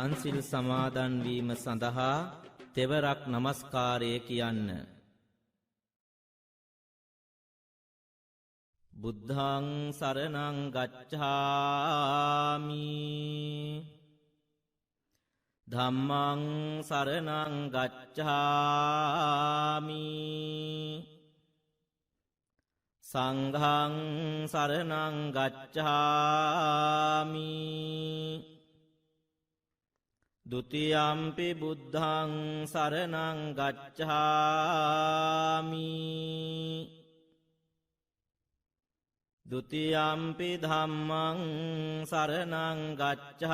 පන්සිල් සමාදන් වීම සඳහා තෙවරක් නමස්කාරය කියන්න. බුද්ධං සරණං ගච්ඡාමි ධම්මං සරණං ගච්ඡාමි සංඝං සරණං ගච්ඡාමි ဒုတိယံ පි බුද්ධං සරණං ගච්ඡාමි ဒုတိယံ පි ධම්මං සරණං ගච්ඡාමි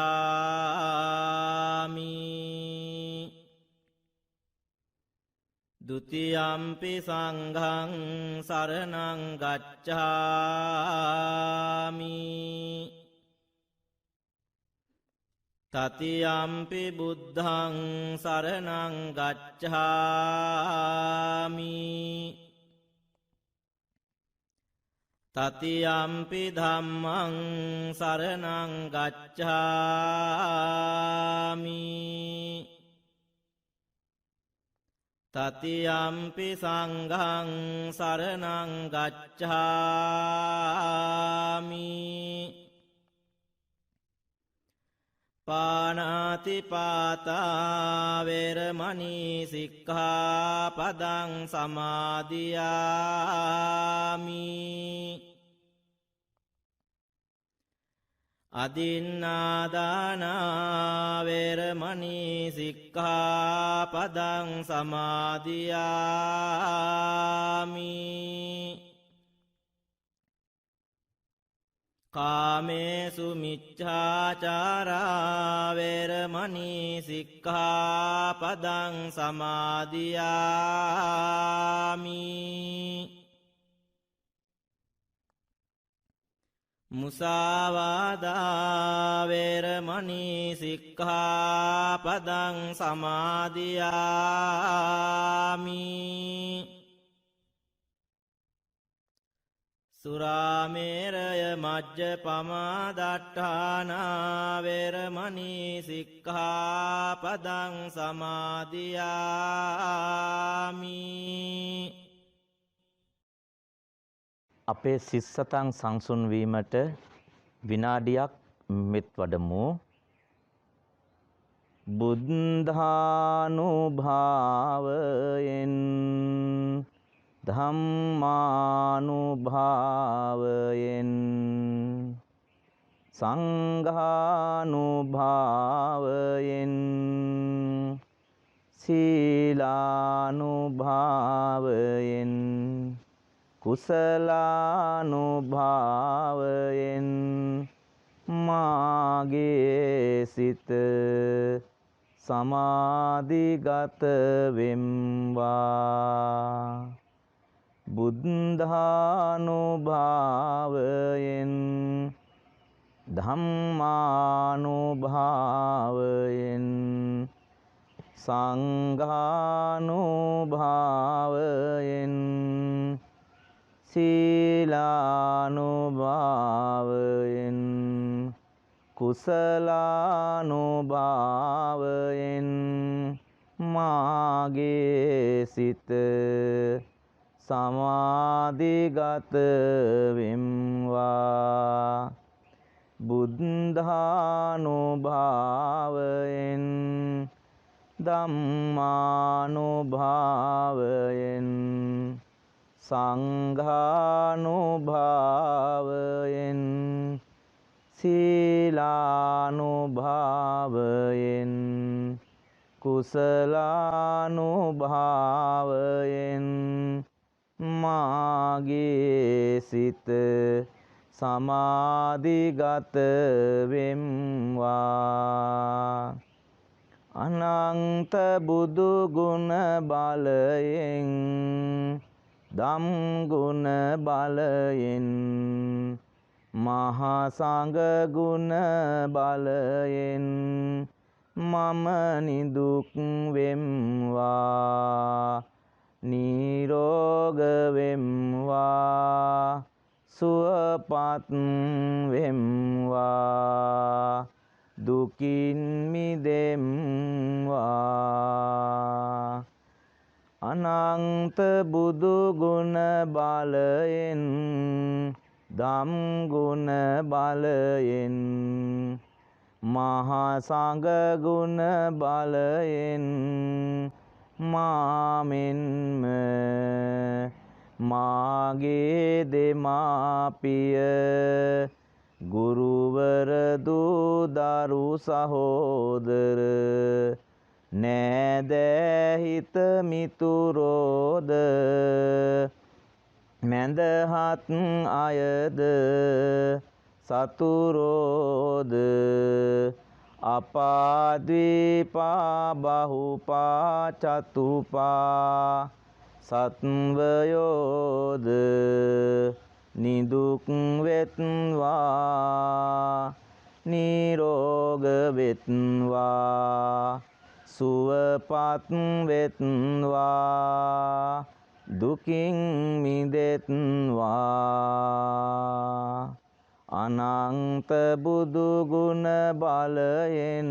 ဒုတိယံ පි සංඝං සරණං ගච්ඡාමි တတိယံ පි බුද්ධං සරණං ගච්ඡාමි တတိယံ පි ධම්මං සරණං ගච්ඡාමි တတိယံ පි සංඝං සරණං ගච්ඡාමි ปานาติปาตาเวรมณีสิกขาปดังสมาธิยามิอดินนาดานาเวรมณีสิกขาปดังสมาธิยามิกาเมสุมิจฉาจาราเวรมณีสิกขาปดังสมาธิยามิมุสาวาดาเวรมณีสิกขาปดังสมาธิยามิสุราเมรยมัจจปมาดัฏฐานาเวรมณีสิกขาปดังสมาธิยามิ අපේ සිස්සතන් සංසුන් වීමට විනාඩියක් මෙත් වඩමු. බුද්ධානුභාවයෙන් ධම්මානුභාවයෙන් සංඝානුභාවයෙන් සීලානුභාවයෙන් කුසලානුභාවයෙන් මාගේ සිත සමාධිගත වෙම්වා. බුද්ධානුභාවයෙන් ධම්මානුභාවයෙන් සංඝානුභාවයෙන් සීලානුභාවයෙන් කුසලානුභාවයෙන් මාගේ සිත සමාධිගත වෙම්වා. බුද්ධානුභාවයෙන් ධම්මානුභාවයෙන් සංඝානුභාවයෙන් සීලානුභාවයෙන් කුසලානුභාවයෙන් මාගේ සිත සමාධිගත වෙම්වා. අනන්ත බුදු ගුණ බලයෙන් ධම් ගුණ බලයෙන් මහා සංඝ ගුණ බලයෙන් මම නිදුක් වෙම්වා. නිරෝග වෙම්වා. සුවපත් වෙම්වා. දුකින් මිදේ අනන්ත බුදු ගුණ බලයෙන් ධම් ගුණ බලයෙන් මහා සංඝ ගුණ බලයෙන් මාමෙන්ම මාගේ දෙමාපිය ගුරුවර දූ දරු සහෝදර නෑදෑ හිත මිතුරෝද මැදහත් අයද සතුරෝද අපාද්වීපා බහුපා චතුපා සත්වයෝද නිදුක් වෙත්වා නිරෝග වෙත්වා සුවපත් වෙත්වා දුකින් මිදෙත්වා අනන්ත බුදු ගුණ බලයෙන්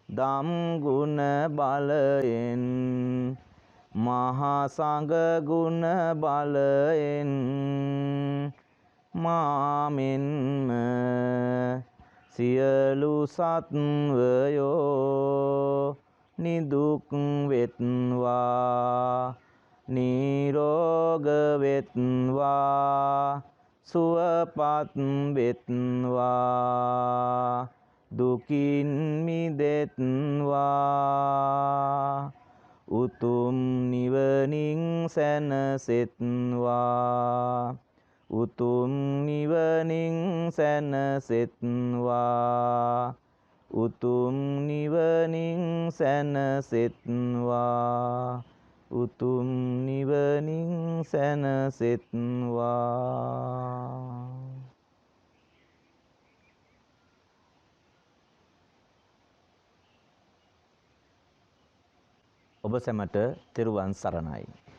ධම් ගුණ බලයෙන් මහා සංඝ ගුණ බලයෙන් මාමෙන්ම සියලු සත්වයෝ නිදුක් වෙත්වා නිරෝග වෙත්වා සුවපත් වෙත්වා දුකින් මිදෙත්වා උතුම් නිවනින් සැනසෙත්වා උතුම් නිවනින් සැනසෙත්වා උතුම් නිවනින් සැනසෙත්වා උතුම් නිවනින් සැනසෙත්වා ඔබ සැමට තෙරුවන් සරණයි.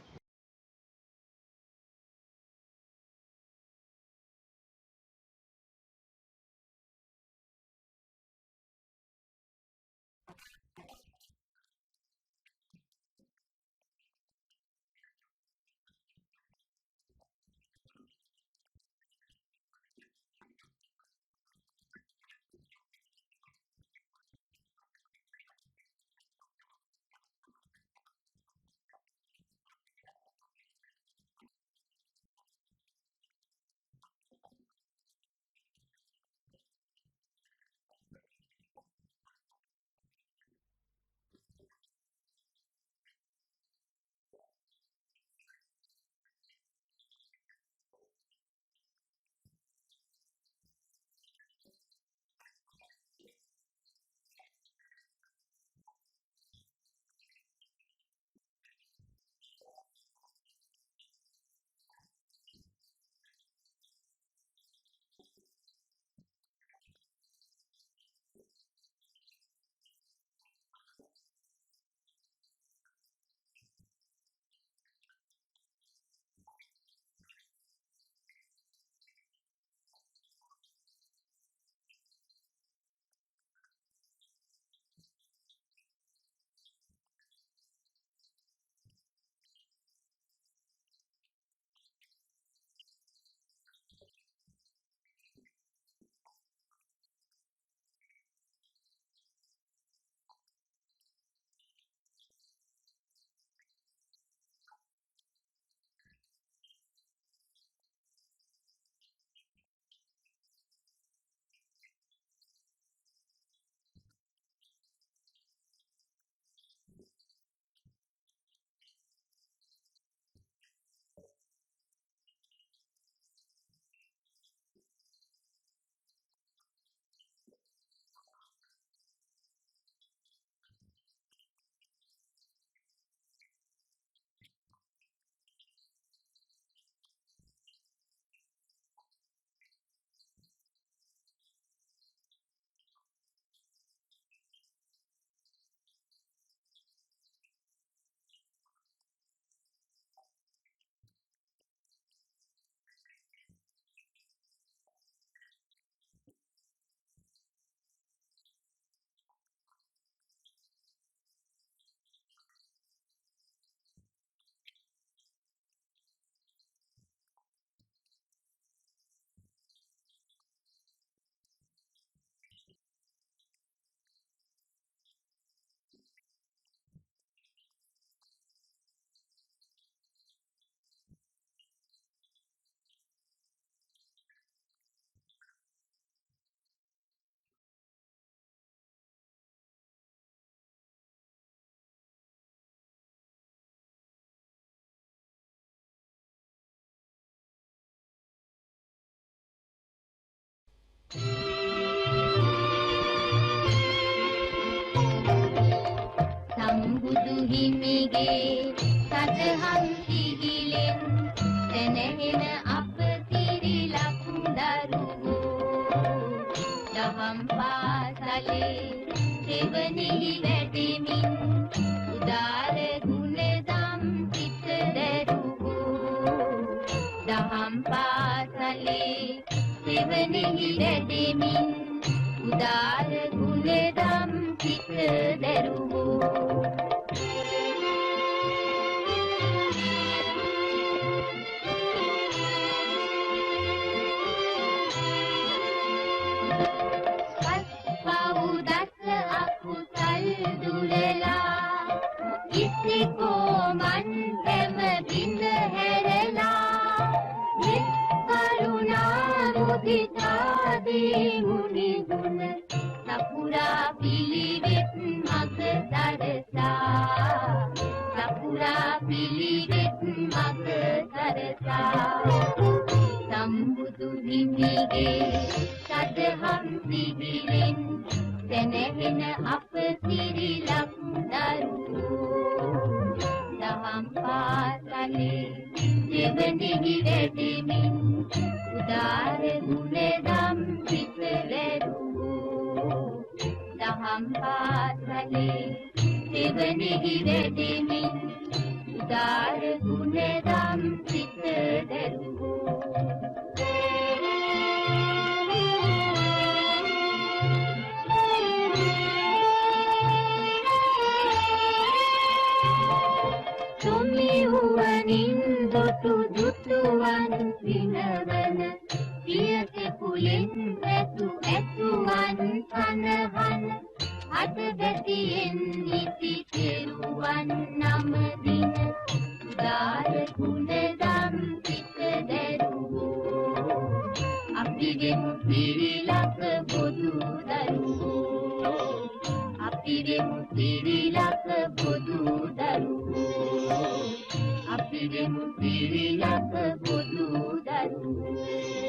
සම්බුදු හිමිගේ සදහම් සිහිලෙන් දැනෙන අප තිරිලක් දරුවෝ දහම් පාසලේ දෙවනෙහි වැඩෙමින් උදාර ගුණදම් සිත දරුවෝ දහම් පාසලේ දෙවනෙහි වැඩෙමින් උදාර ගුණදම් සිත දරුවෝ සම්බුදු හිමිගේ සදහම් සිහිලෙන් දැනෙන අප සිරිලක් දරුවෝ දහම් පාසලේ දෙවනෙහි වැඩෙමින් උදාර ගුණදම් සිත දරුවෝ දහම් පාසලේ දෙවනෙහි වැඩෙමින් උදාර ගුණදම් සිත දරුවෝ තුමිවුවනින් දොටු දුටුවන් විනවන පියක කුලෙන් ඇතු ඇතුවන් කනහන අද බැතියෙන් නිති කෙරුවන් නමදින උදාර ගුණදම් සිත දරුවෝ අපි වෙමු පිරිලක බොදු දරුවෝ අපි වෙමු පිරිලක බොදු දරුවෝ අපි වෙමු පිරිලක බොදු දරුවෝ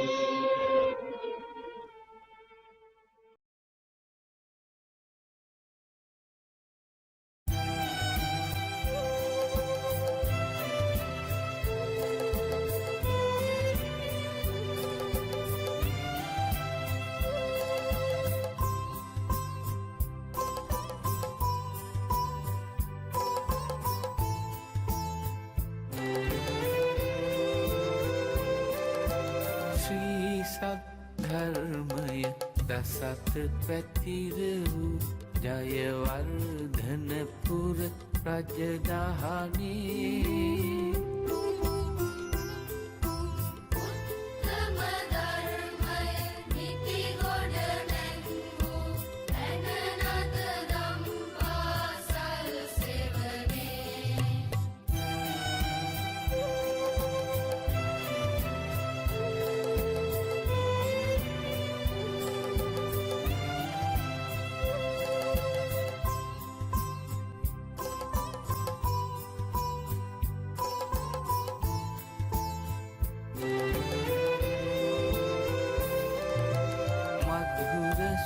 ධර්මය දසත පැතිර වූ ජයවර්ධනපුර රජදහනේ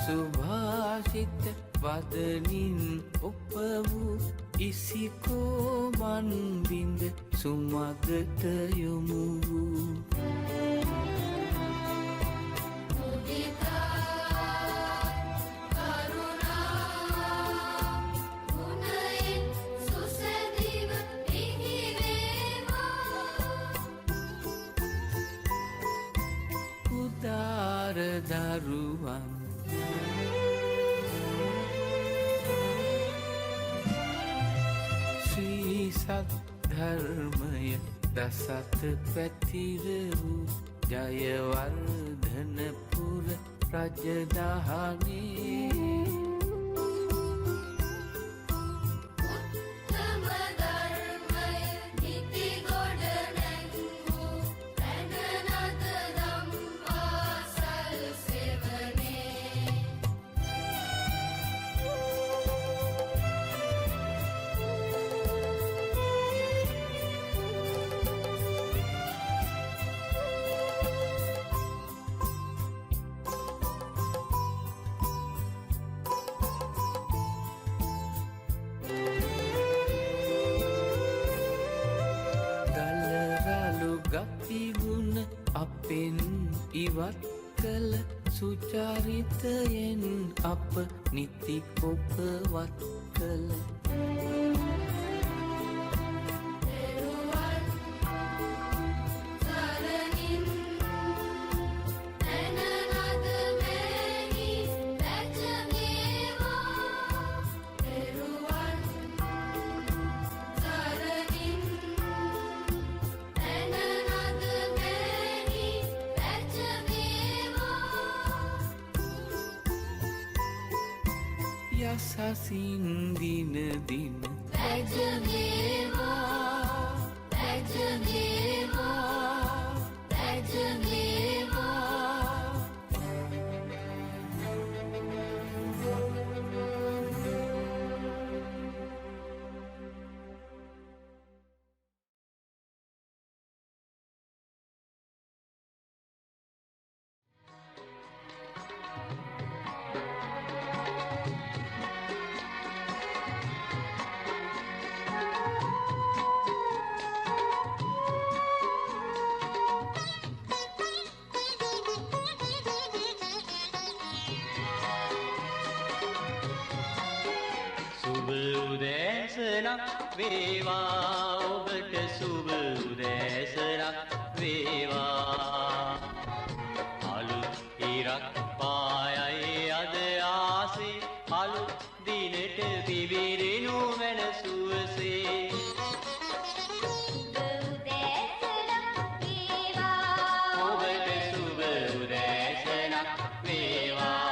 සුභාෂිත වදනින් ඔප වූ ඉසිකෝ මන්බින්ද සුමගට යොමු වූ උදාර දරුවන් ධර්මය දසත පැතිර වූ ජයවර්ධනපුර රජදහනේ ඉවත් කළ සුචරිතයෙන් අප නිති ඔබවත් කළ යසසින් දින දින පැජමේවා පැජමේවා පැජමේවා සුබ උදෑසනක් වේවා ඔබට සුබ උදෑසනක් වේවා අලුත් ඉරක් පායයි අද ආසේ අලුත් දිනට පිබිරෙනු මැන සුවසේ ඔබට සුබ උදෑසනක් වේවා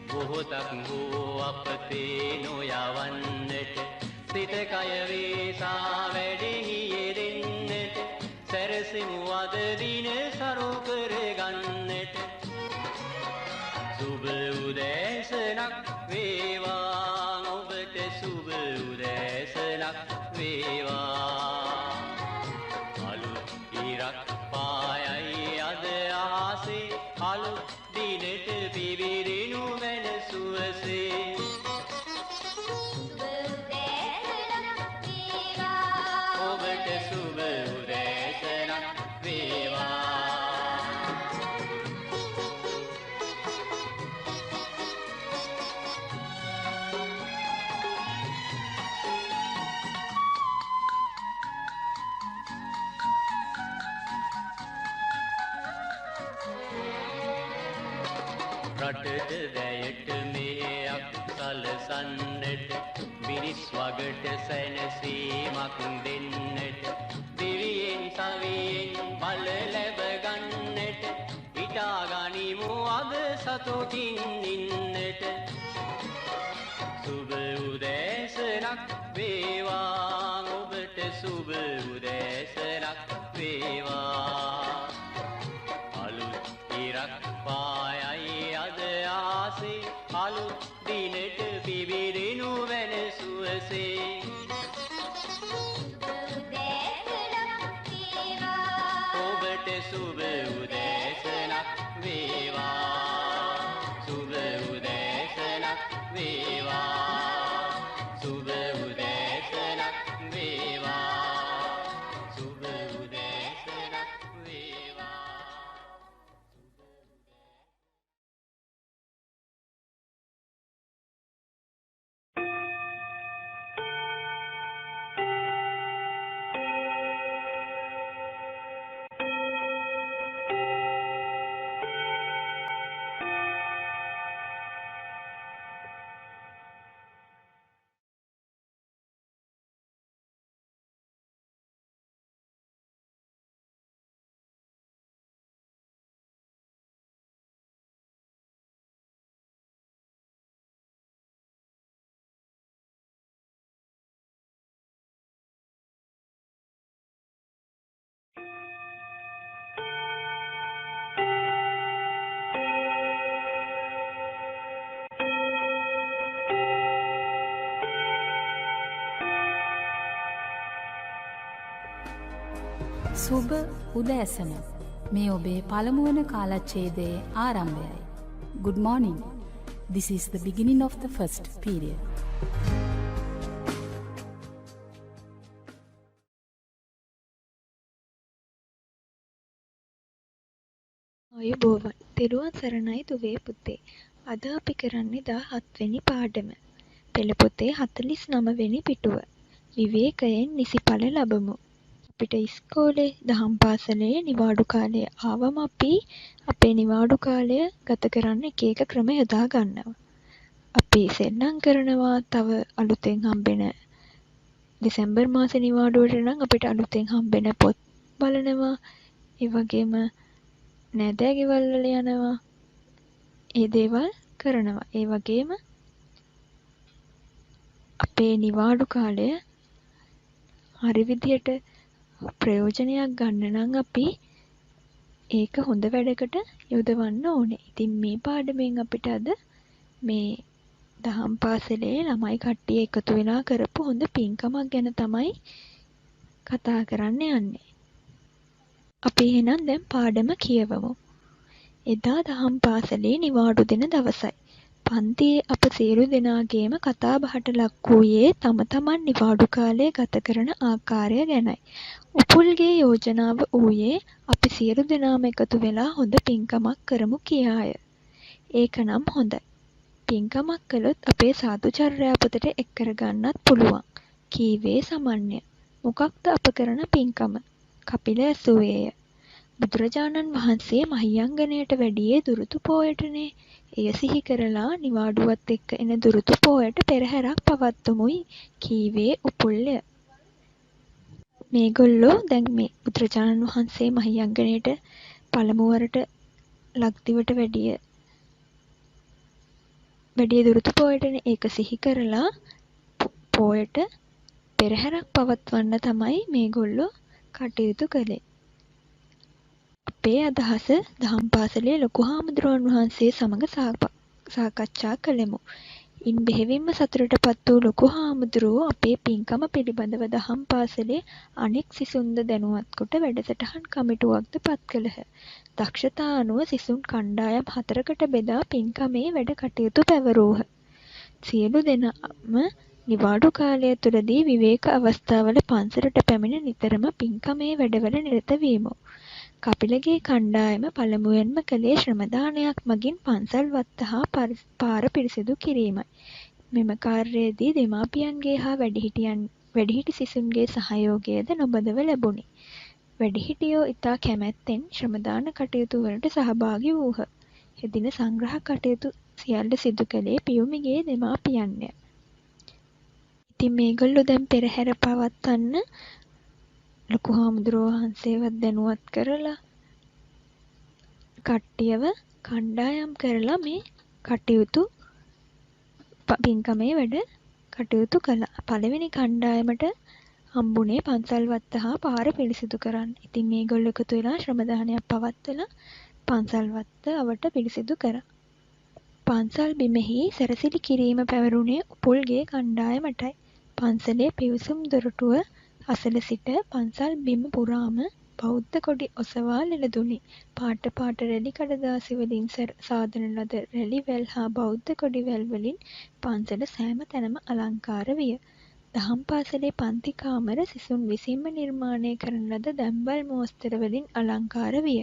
මොහොතක් වූ අපතේ නොයවන්නට සිත කය වේසා වැඩෙහි යෙදෙන්නට සැරසෙමු අද දින සරු කරගන්නට සුබ උදෑසනක් වේවා ඔබට සුබ උදෑසනක් වේවා අලුත් ඉරක් පායයි අද ආසේ අලුත් දිනට පිබිරෙනු මැන සුවසේ ඔබට සුබ උදෑසනක් වේවා රටට වැයට මෙහෙයක් සලසන්නට මිනිස් වගට සැනසීමක් දෙන්නට දිවියෙන් සවියෙන් බල ලැබ ගන්නට හිතා ගනිමු අද සතුටින් ඉන්නට සුබ උදෑසනක් වේවා ඔබට සුබ උදෑසනක් වේවා අලුත් ඉරක් පායයි අද ආසේ අලුත් දිනට පිබිරෙනු මැන සුවසේ ඔබට සුබ උදෑසනක් වේවා සුබ උදෑසනක් වේවා සුබ උදෑසනක් වේවා සුබ උදෑසනක් වේවා සුබ උදෑසන මේ ඔබේ පළමුවන කාලච්ඡේදයේ ආරම්භයයි. Good morning. This is the beginning of the first period. ආයුබෝවන්. තෙරුවන් සරණයි දුවේ පුතේ. අද අපි කරන්නේ 17 වෙනි පාඩම. පෙළ පොතේ 49 වෙනි පිටුව. විවේකයෙන් නිසිඵල ලබමු. අපිට ඉස්කෝලේ දහම් පාසලේ නිවාඩු කාලය ආවම අපි අපේ නිවාඩු කාලය ගත කරන්න එක එක ක්‍රම යොදා ගන්නවා. අපි සෙල්ලම් කරනවා, තව අලුතෙන් හම්බෙන දෙසැම්බර් මාසේ නිවාඩුවට නම් අපිට අලුතෙන් හම්බෙන පොත් බලනවා. ඒ වගේම නෑදෑ ගෙවල් වල යනවා. ඒ දේවල් කරනවා. ඒ වගේම අපේ නිවාඩු කාලය හරි විදියට ප්‍රයෝජනයක් ගන්න නම් අපි ඒක හොඳ වැඩකට යොදවන්න ඕනේ. ඉතින් මේ පාඩමෙන් අපිට අද මේ දහම් පාසලේ ළමයි කට්ටිය එකතු වෙලා කරපු හොඳ පින්කමක් ගැන තමයි කතා කරන්න යන්නේ. අපි එහෙනම් දැන් පාඩම කියවමු. එදා දහම් පාසලේ නිවාඩු දෙන දවසයි. පන්තියේ අප සියලු දෙනාගේම කතා බහට ලක් වූයේ තම තමන් නිවාඩු කාලය ගත කරන ආකාරය ගැනයි. උපුල්ගේ යෝජනාව වූයේ අපි සියලු දෙනාම එකතු වෙලා හොඳ පින්කමක් කරමු කියාය. ඒක නම් හොඳයි. පින්කමක් කළොත් අපේ සාදුචර්යා පොතට එක් කරගන්නත් පුළුවන්. කීවේ සමන්‍ය. මොකක්ද අප කරන පින්කම? කපිල ඇසුවේය. බුදුරජාණන් වහන්සේ මහියංගනයට වැඩියේ දුරුතු පෝයටනේ. එය සිහි කරලා නිවාඩුවත් එක්ක එන දුරුතු පෝයට පෙරහැරක් පවත්වමුයි කීවේ උපුල්ය. මේගොල්ලෝ දැන් මේ බුදුරජාණන් වහන්සේ මහියංගනයට පළමුවරට ලක්දිවට වැඩිය දුරුතු පෝයටනේ. ඒක සිහි කරලා පෝයට පෙරහැරක් පවත්වන්න තමයි මේගොල්ලෝ කටයුතු කළේ. අපේ අදහස දහම් පාසලේ ලොකු හාමුදුරුවන් වහන්සේ සමග සාකච්ඡා කළෙමු. ඉන් බෙහෙවින්ම සතුටටපත් වූ ලොකු හාමුදුරුවෝ අපේ පින්කම පිළිබඳව දහම් පාසලේ අනෙක් සිසුන්ද දැනුවත් කොට වැඩසටහන් කමිටුවක්ද පත් කළහ. දක්ෂතා අනුව සිසුන් කණ්ඩායම් 4කට බෙදා පින්කමේ වැඩ කටයුතු පැවරූහ. සියලු දෙනාම නිවාඩු කාලය තුළදී විවේක අවස්ථාවල පන්සලට පැමිණ නිතරම පින්කමේ වැඩවල නිරත වීමු. කපිලගේ කණ්ඩායම පළමුවෙන්ම කළේ ශ්‍රමදානයක් මගින් පන්සල් වත්ත හා පාර පිරිසිදු කිරීමයි. මෙම කාර්යයේදී දෙමාපියන්ගේ හා වැඩිහිටි සිසුන්ගේ සහයෝගයද නොබදව ලැබුණි. වැඩිහිටියෝ ඉතා කැමැත්තෙන් ශ්‍රමදාන කටයුතු වලට සහභාගී වූහ. එදින සංග්‍රහ කටයුතු සියල්ල සිදු කළේ පියුමිගේ දෙමාපියන්ය. ඉතින් මේගොල්ලෝ දැන් පෙරහැර පවත්වන්න ලොකු හාමුදුරුවෝ වහන්සේවත් දැනුවත් කරලා කට්ටියව කණ්ඩායම් කරලා මේ කටයුතු පින්කමේ වැඩ කටයුතු කළා. පළවෙනි කණ්ඩායමට හම්බුනේ පන්සල් වත්ත හා පාර පිරිසිදු කරන්න. ඉතින් මේගොල්ලෝ එකතු වෙලා ශ්‍රමදානයක් පවත්වලා පන්සල් වත්ත අවට පිරිසිදු කරා. පන්සල් බිමෙහි සැරසිලි කිරීම පැවරුණේ උපුල්ගේ කණ්ඩායමටයි. පන්සලේ පිවිසුම් දොරටුව අසල සිට පන්සල් බිම පුරාම බෞද්ධ කොඩි ඔසවා ලෙලදුනි. පාට පාට රැලි කඩදාසි වලින් සාදන ලද රැලි වැල් හා බෞද්ධ කොඩි වැල් වලින් පන්සල සෑම තැනම අලංකාර විය. දහම් පාසලේ පන්ති කාමර සිසුන් විසින්ම නිර්මාණය කරන ලද දැම්බල් මෝස්තර වලින් අලංකාර විය.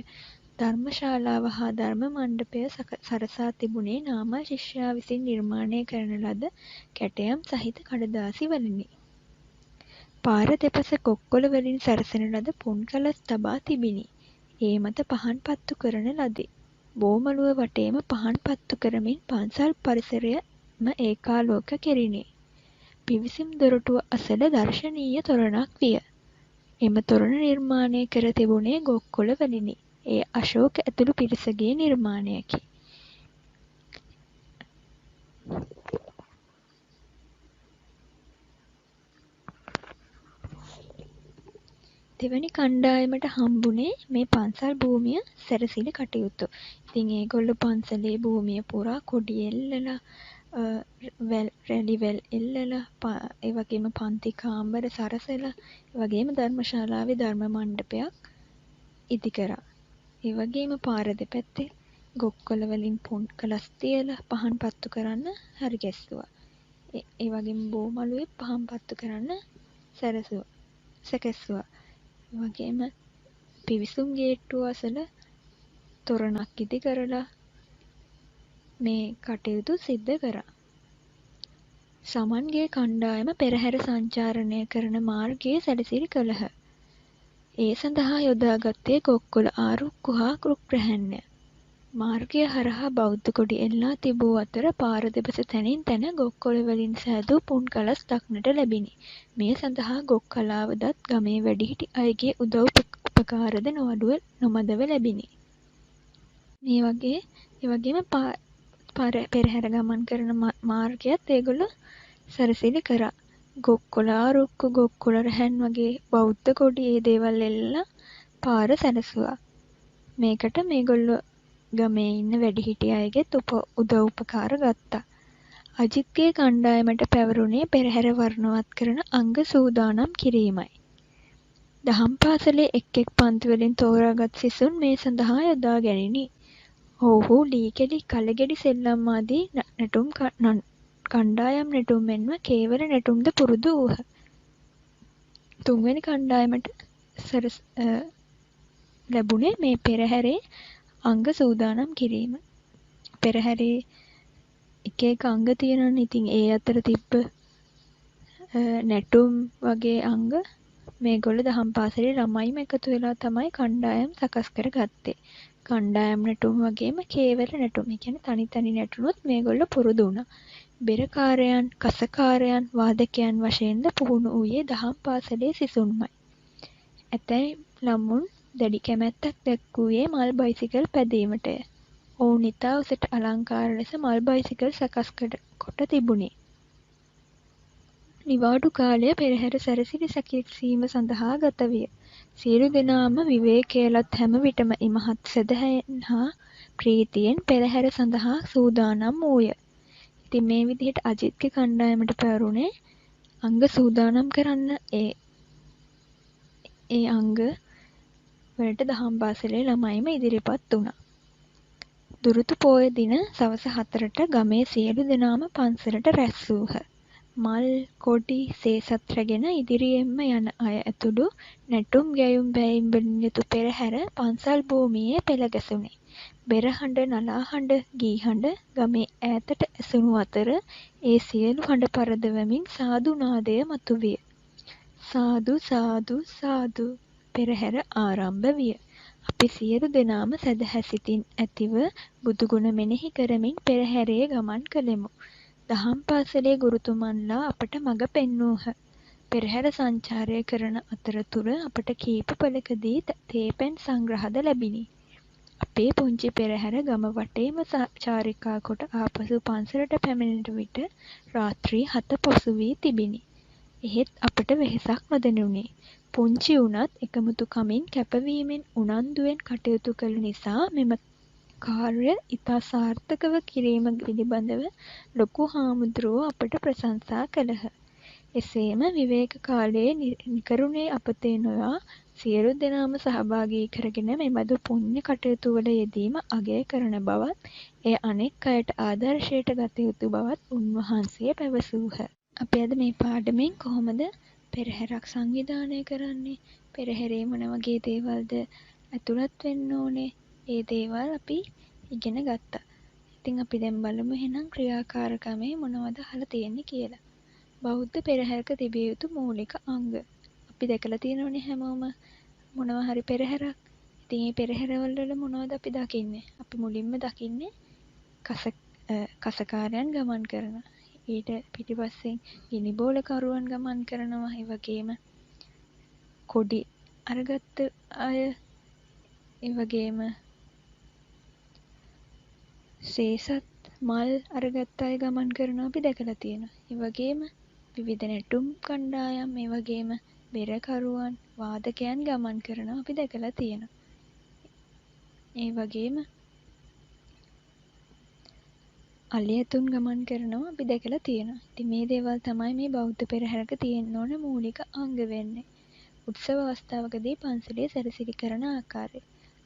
ධර්මශාලාව හා ධර්ම මණ්ඩපය සරසා තිබුණේ නාමල් ශිෂ්‍යයා විසින් නිර්මාණය කරන ලද කැටයම් සහිත කඩදාසි වලිනි. පාර දෙපස කොක්කොල වලින් සරසන ලද පුන් කලස් තබා තිබිණි. ඒ මත පහන් පත්තු කරන ලදී. බෝමළුව වටේම පහන් පත්තු කරමින් පන්සල් පරිසරයම ඒකාලෝක කෙරිණි. පිවිසුම් දොරටුව අසල දර්ශනීය තොරණක් විය. එම තොරණ නිර්මාණය කර තිබුණේ ගොක්කොළ වලිනි. එය අශෝක ඇතුළු පිරිසගේ නිර්මාණයකි. දෙවැනි කණ්ඩායමට හම්බුනේ මේ පන්සල් භූමිය සැරසිලි කටයුතු. ඉතින් ඒගොල්ලෝ පන්සලේ භූමිය පුරා කොඩි එල්ලලා රැලි වැල් එල්ලලා ඒ වගේම පන්ති කාමර සරසලා ඒ වගේම ධර්මශාලාවේ ධර්ම මණ්ඩපයක් ඉදි කරා. ඒ වගේම පාර දෙපැත්තේ ගොක්කොළ වලින් පුන් කලස් තියලා පහන් පත්තු කරන්න හරි ගැස්සුවා. ඒ වගේම බෝමළුවේ පහන් පත්තු කරන්න සැකැස්සුවා. ඒ වගේම පිවිසුම් ගේට්ටුව අසල තොරණක් ඉදි කරලා මේ කටයුතු සිද්ධ කරා. සමන්ගේ කණ්ඩායම පෙරහැර සංචාරණය කරන මාර්ගයේ සැලසිලි කළහ. ඒ සඳහා යොදාගත්තේ ගොක්කොළ ආරුක්කු හා රුක්රැහැන්ය. මාර්ගය හරහා බෞද්ධ කොඩි එල්ලා තිබූ අතර පාර දෙපස තැනින් තැන ගොක්කොළ වලින් සෑදූ පුන් කලස් දක්නට ලැබිණි. මේ සඳහා ගොක් කලාවදත් ගමේ වැඩිහිටි අයගේ උදව් උපකාරද නොමදව ලැබිණි. ඒ වගේම පෙරහැර ගමන් කරන මාර්ගයත් ඒගොල්ලෝ සැරසිලි කරා. ගොක්කොළ ආරුක්කු ගොක්කොළ රැහැන් වගේ බෞද්ධ කොඩි ඒ දේවල් එල්ලලා පාර සැලසුවා. මේකට මේගොල්ලෝ ගමේ ඉන්න වැඩිහිටි අයගෙත් උදව් උපකාර ගත්තා. අජිත්ගේ කණ්ඩායමට පැවරුණේ පෙරහැර වර්ණවත් කරන අංග සූදානම් කිරීමයි. දහම් පාසලේ එක් පන්තිවලින් තෝරාගත් සිසුන් මේ සඳහා යොදා ගැනිණි. ඔවුහු ලීකෙඩි කලගෙඩි සෙල්ලම් ආදී නැටුම් කණ්ඩායම් නැටුම් මෙන්ම කේවල නැටුම්ද පුරුදු වූහ. තුන්වැනි කණ්ඩායමට ලැබුණේ මේ පෙරහැරේ අංග සූදානම් කිරීම. පෙරහැරේ එක අංග තියෙනවනේ. ඉතින් ඒ අතර තිබ්බ නැටුම් වගේ අංග මේගොල්ලෝ දහම් පාසලේ ළමයිම එකතු වෙලා තමයි කණ්ඩායම් සකස් කරගත්තේ. කණ්ඩායම් නැටුම් වගේම කේවල නැටුම්. ඒ කියන්නේ තනි තනි නැටුනොත් මේගොල්ලෝ පුරුදු වුණා. බෙරකාරයන්, කසකාරයන්, වාදකයන් වශයෙන්ද පුහුණු වූයේ දහම් පාසලේ සිසුන්මයි. ඇතැයි ළමුන් දැඩි කැමැත්තක් දැක්වූයේ මල් බයිසිකල් පැදීමටය. ඔවුන් ඉතා උසට අලංකාර ලෙස මල් බයිසිකල් සකස් කොට තිබුණි. නිවාඩු කාලය පෙරහැර සැරසිලි සැකසීම සඳහා ගත විය. සියලු දෙනාම විවේකය ලත් හැම විටම ඉමහත් සැදැහැයෙන් හා ප්‍රීතියෙන් පෙරහැර සඳහා සූදානම් වූය. ඉතින් මේ විදිහට අජිත්ගේ කණ්ඩායමට පැවරුණේ අංග සූදානම් කරන්න ඒ අංග වලට දහම් පාසලේ ළමයිම ඉදිරිපත් වුණා. දුරුතු පෝය දින සවස 4ට ගමේ සියලු දෙනාම පන්සලට රැස් වූහ. මල්, කොඩි, සේසත් රැගෙන ඉදිරියෙන්ම යන අය ඇතුළු නැටුම් ගැයුම් බැයුම් වලින් යුතු පෙරහැර පන්සල් භූමියේ පෙළ ගැසුණි. බෙර හඬ, නලා හඬ, ගී හඬ ගමේ ඈතට ඇසුණු අතර ඒ සියලු හඬ පරදවමින් සාදු නාදය මතුවිය. සාදු සාදු සාදු පෙරහැර ආරම්භ විය. අපි සියලු දෙනාම සැදැහැ සිතින් ඇතිව බුදුගුණ මෙනෙහි කරමින් පෙරහැරේ ගමන් කළෙමු. දහම් පාසලේ ගුරුතුමන්ලා අපට මඟ පෙන්වූහ. පෙරහැර සංචාරය කරන අතරතුර අපට කීප පළකදී තේපැන් සංග්‍රහද ලැබිණි. අපේ පුංචි පෙරහැර ගම වටේම චාරිකා කොට ආපසු පන්සලට පැමිණෙන විට රාත්‍රී 7 පසු වී තිබිණි. එහෙත් අපට වෙහෙසක් නොදැනුණි. පුංචි වුණත් එකමුතුකමින් කැපවීමෙන් උනන්දුවෙන් කටයුතු කළ නිසා මෙම කාර්ය ඉතා සාර්ථකව කිරීම පිළිබඳව ලොකු හාමුදුරුවෝ අපට ප්‍රශංසා කළහ. එසේම විවේක කාලයේ නිකරුණේ අපතේ නොයා සියලු දෙනාම සහභාගී කරගෙන මෙබඳු පුණ්‍ය කටයුතු වල යෙදීම අගය කරන බවත්, එය අනෙක් අයට ආදර්ශයට ගත යුතු බවත් උන්වහන්සේ පැවසූහ. අපි අද මේ පාඩමෙන් කොහොමද පෙරහැරක් සංවිධානය කරන්නේ, පෙරහැරේ මොන වගේ දේවල්ද ඇතුළත් වෙන්න ඕනේ, ඒ දේවල් අපි ඉගෙන ගත්තා. ඉතින් අපි දැන් බලමු එහෙනම් ක්‍රියාකාරකමේ මොනවද අහලා තියෙන්නේ කියලා. බෞද්ධ පෙරහැරක තිබිය යුතු මූලික අංග. අපි දැකලා තියෙනවනේ හැමෝම මොනවා හරි පෙරහැරක්. ඉතින් මේ පෙරහැරවල මොනවද අපි දකින්නේ? අපි මුලින්ම දකින්නේ කසකාරයන් ගමන් කරනවා. ඊට පිටිපස්සෙන් ගිනිබෝල කරුවන් ගමන් කරනවා. ඒ වගේම කොඩි අරගත්ත අය, ඒ වගේම සේසත් මල් අරගත්ත අය ගමන් කරනවා අපි දැකලා තියෙනවා. ඒ වගේම විවිධ නැටුම් කණ්ඩායම්, ඒ වගේම බෙරකරුවන්, වාදකයන් ගමන් කරනවා අපි දැකලා තියෙනවා. ඒ වගේම අලියතුන් ගමන් කරනවා අපි දැකලා තියෙනවා. ඉතින් මේ දේවල් තමයි මේ බෞද්ධ පෙරහැරක තියෙන්න ඕන මූලික අංග වෙන්නේ. උත්සව අවස්ථාවකදී පන්සලේ සැරසිලි කරන ආකාරය.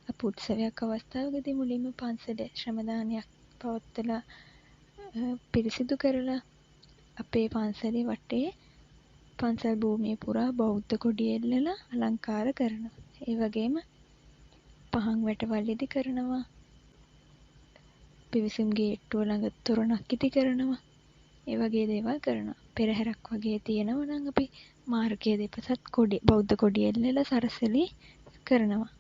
අප උත්සවයක් අවස්ථාවකදී මුලින්ම පන්සලේ ශ්‍රමදානයක් පවත්වලා පිරිසිදු කරලා අපේ පන්සලේ වටේ පන්සල් භූමිය පුරා බෞද්ධ කොඩි එල්ලලා අලංකාර කරනවා. ඒ වගේම පහන් වැටවල් ඉදි කරනවා. පිවිසුම් ගේට්ටුව ළඟ තොරණක් ඉදි කරනවා. ඒ වගේ දේවල් කරනවා. පෙරහැරක් වගේ තියෙනවා නම් අපි මාර්ගයේ දෙපසත් කොඩි බෞද්ධ කොඩි එල්ලලා සරසලි කරනවා.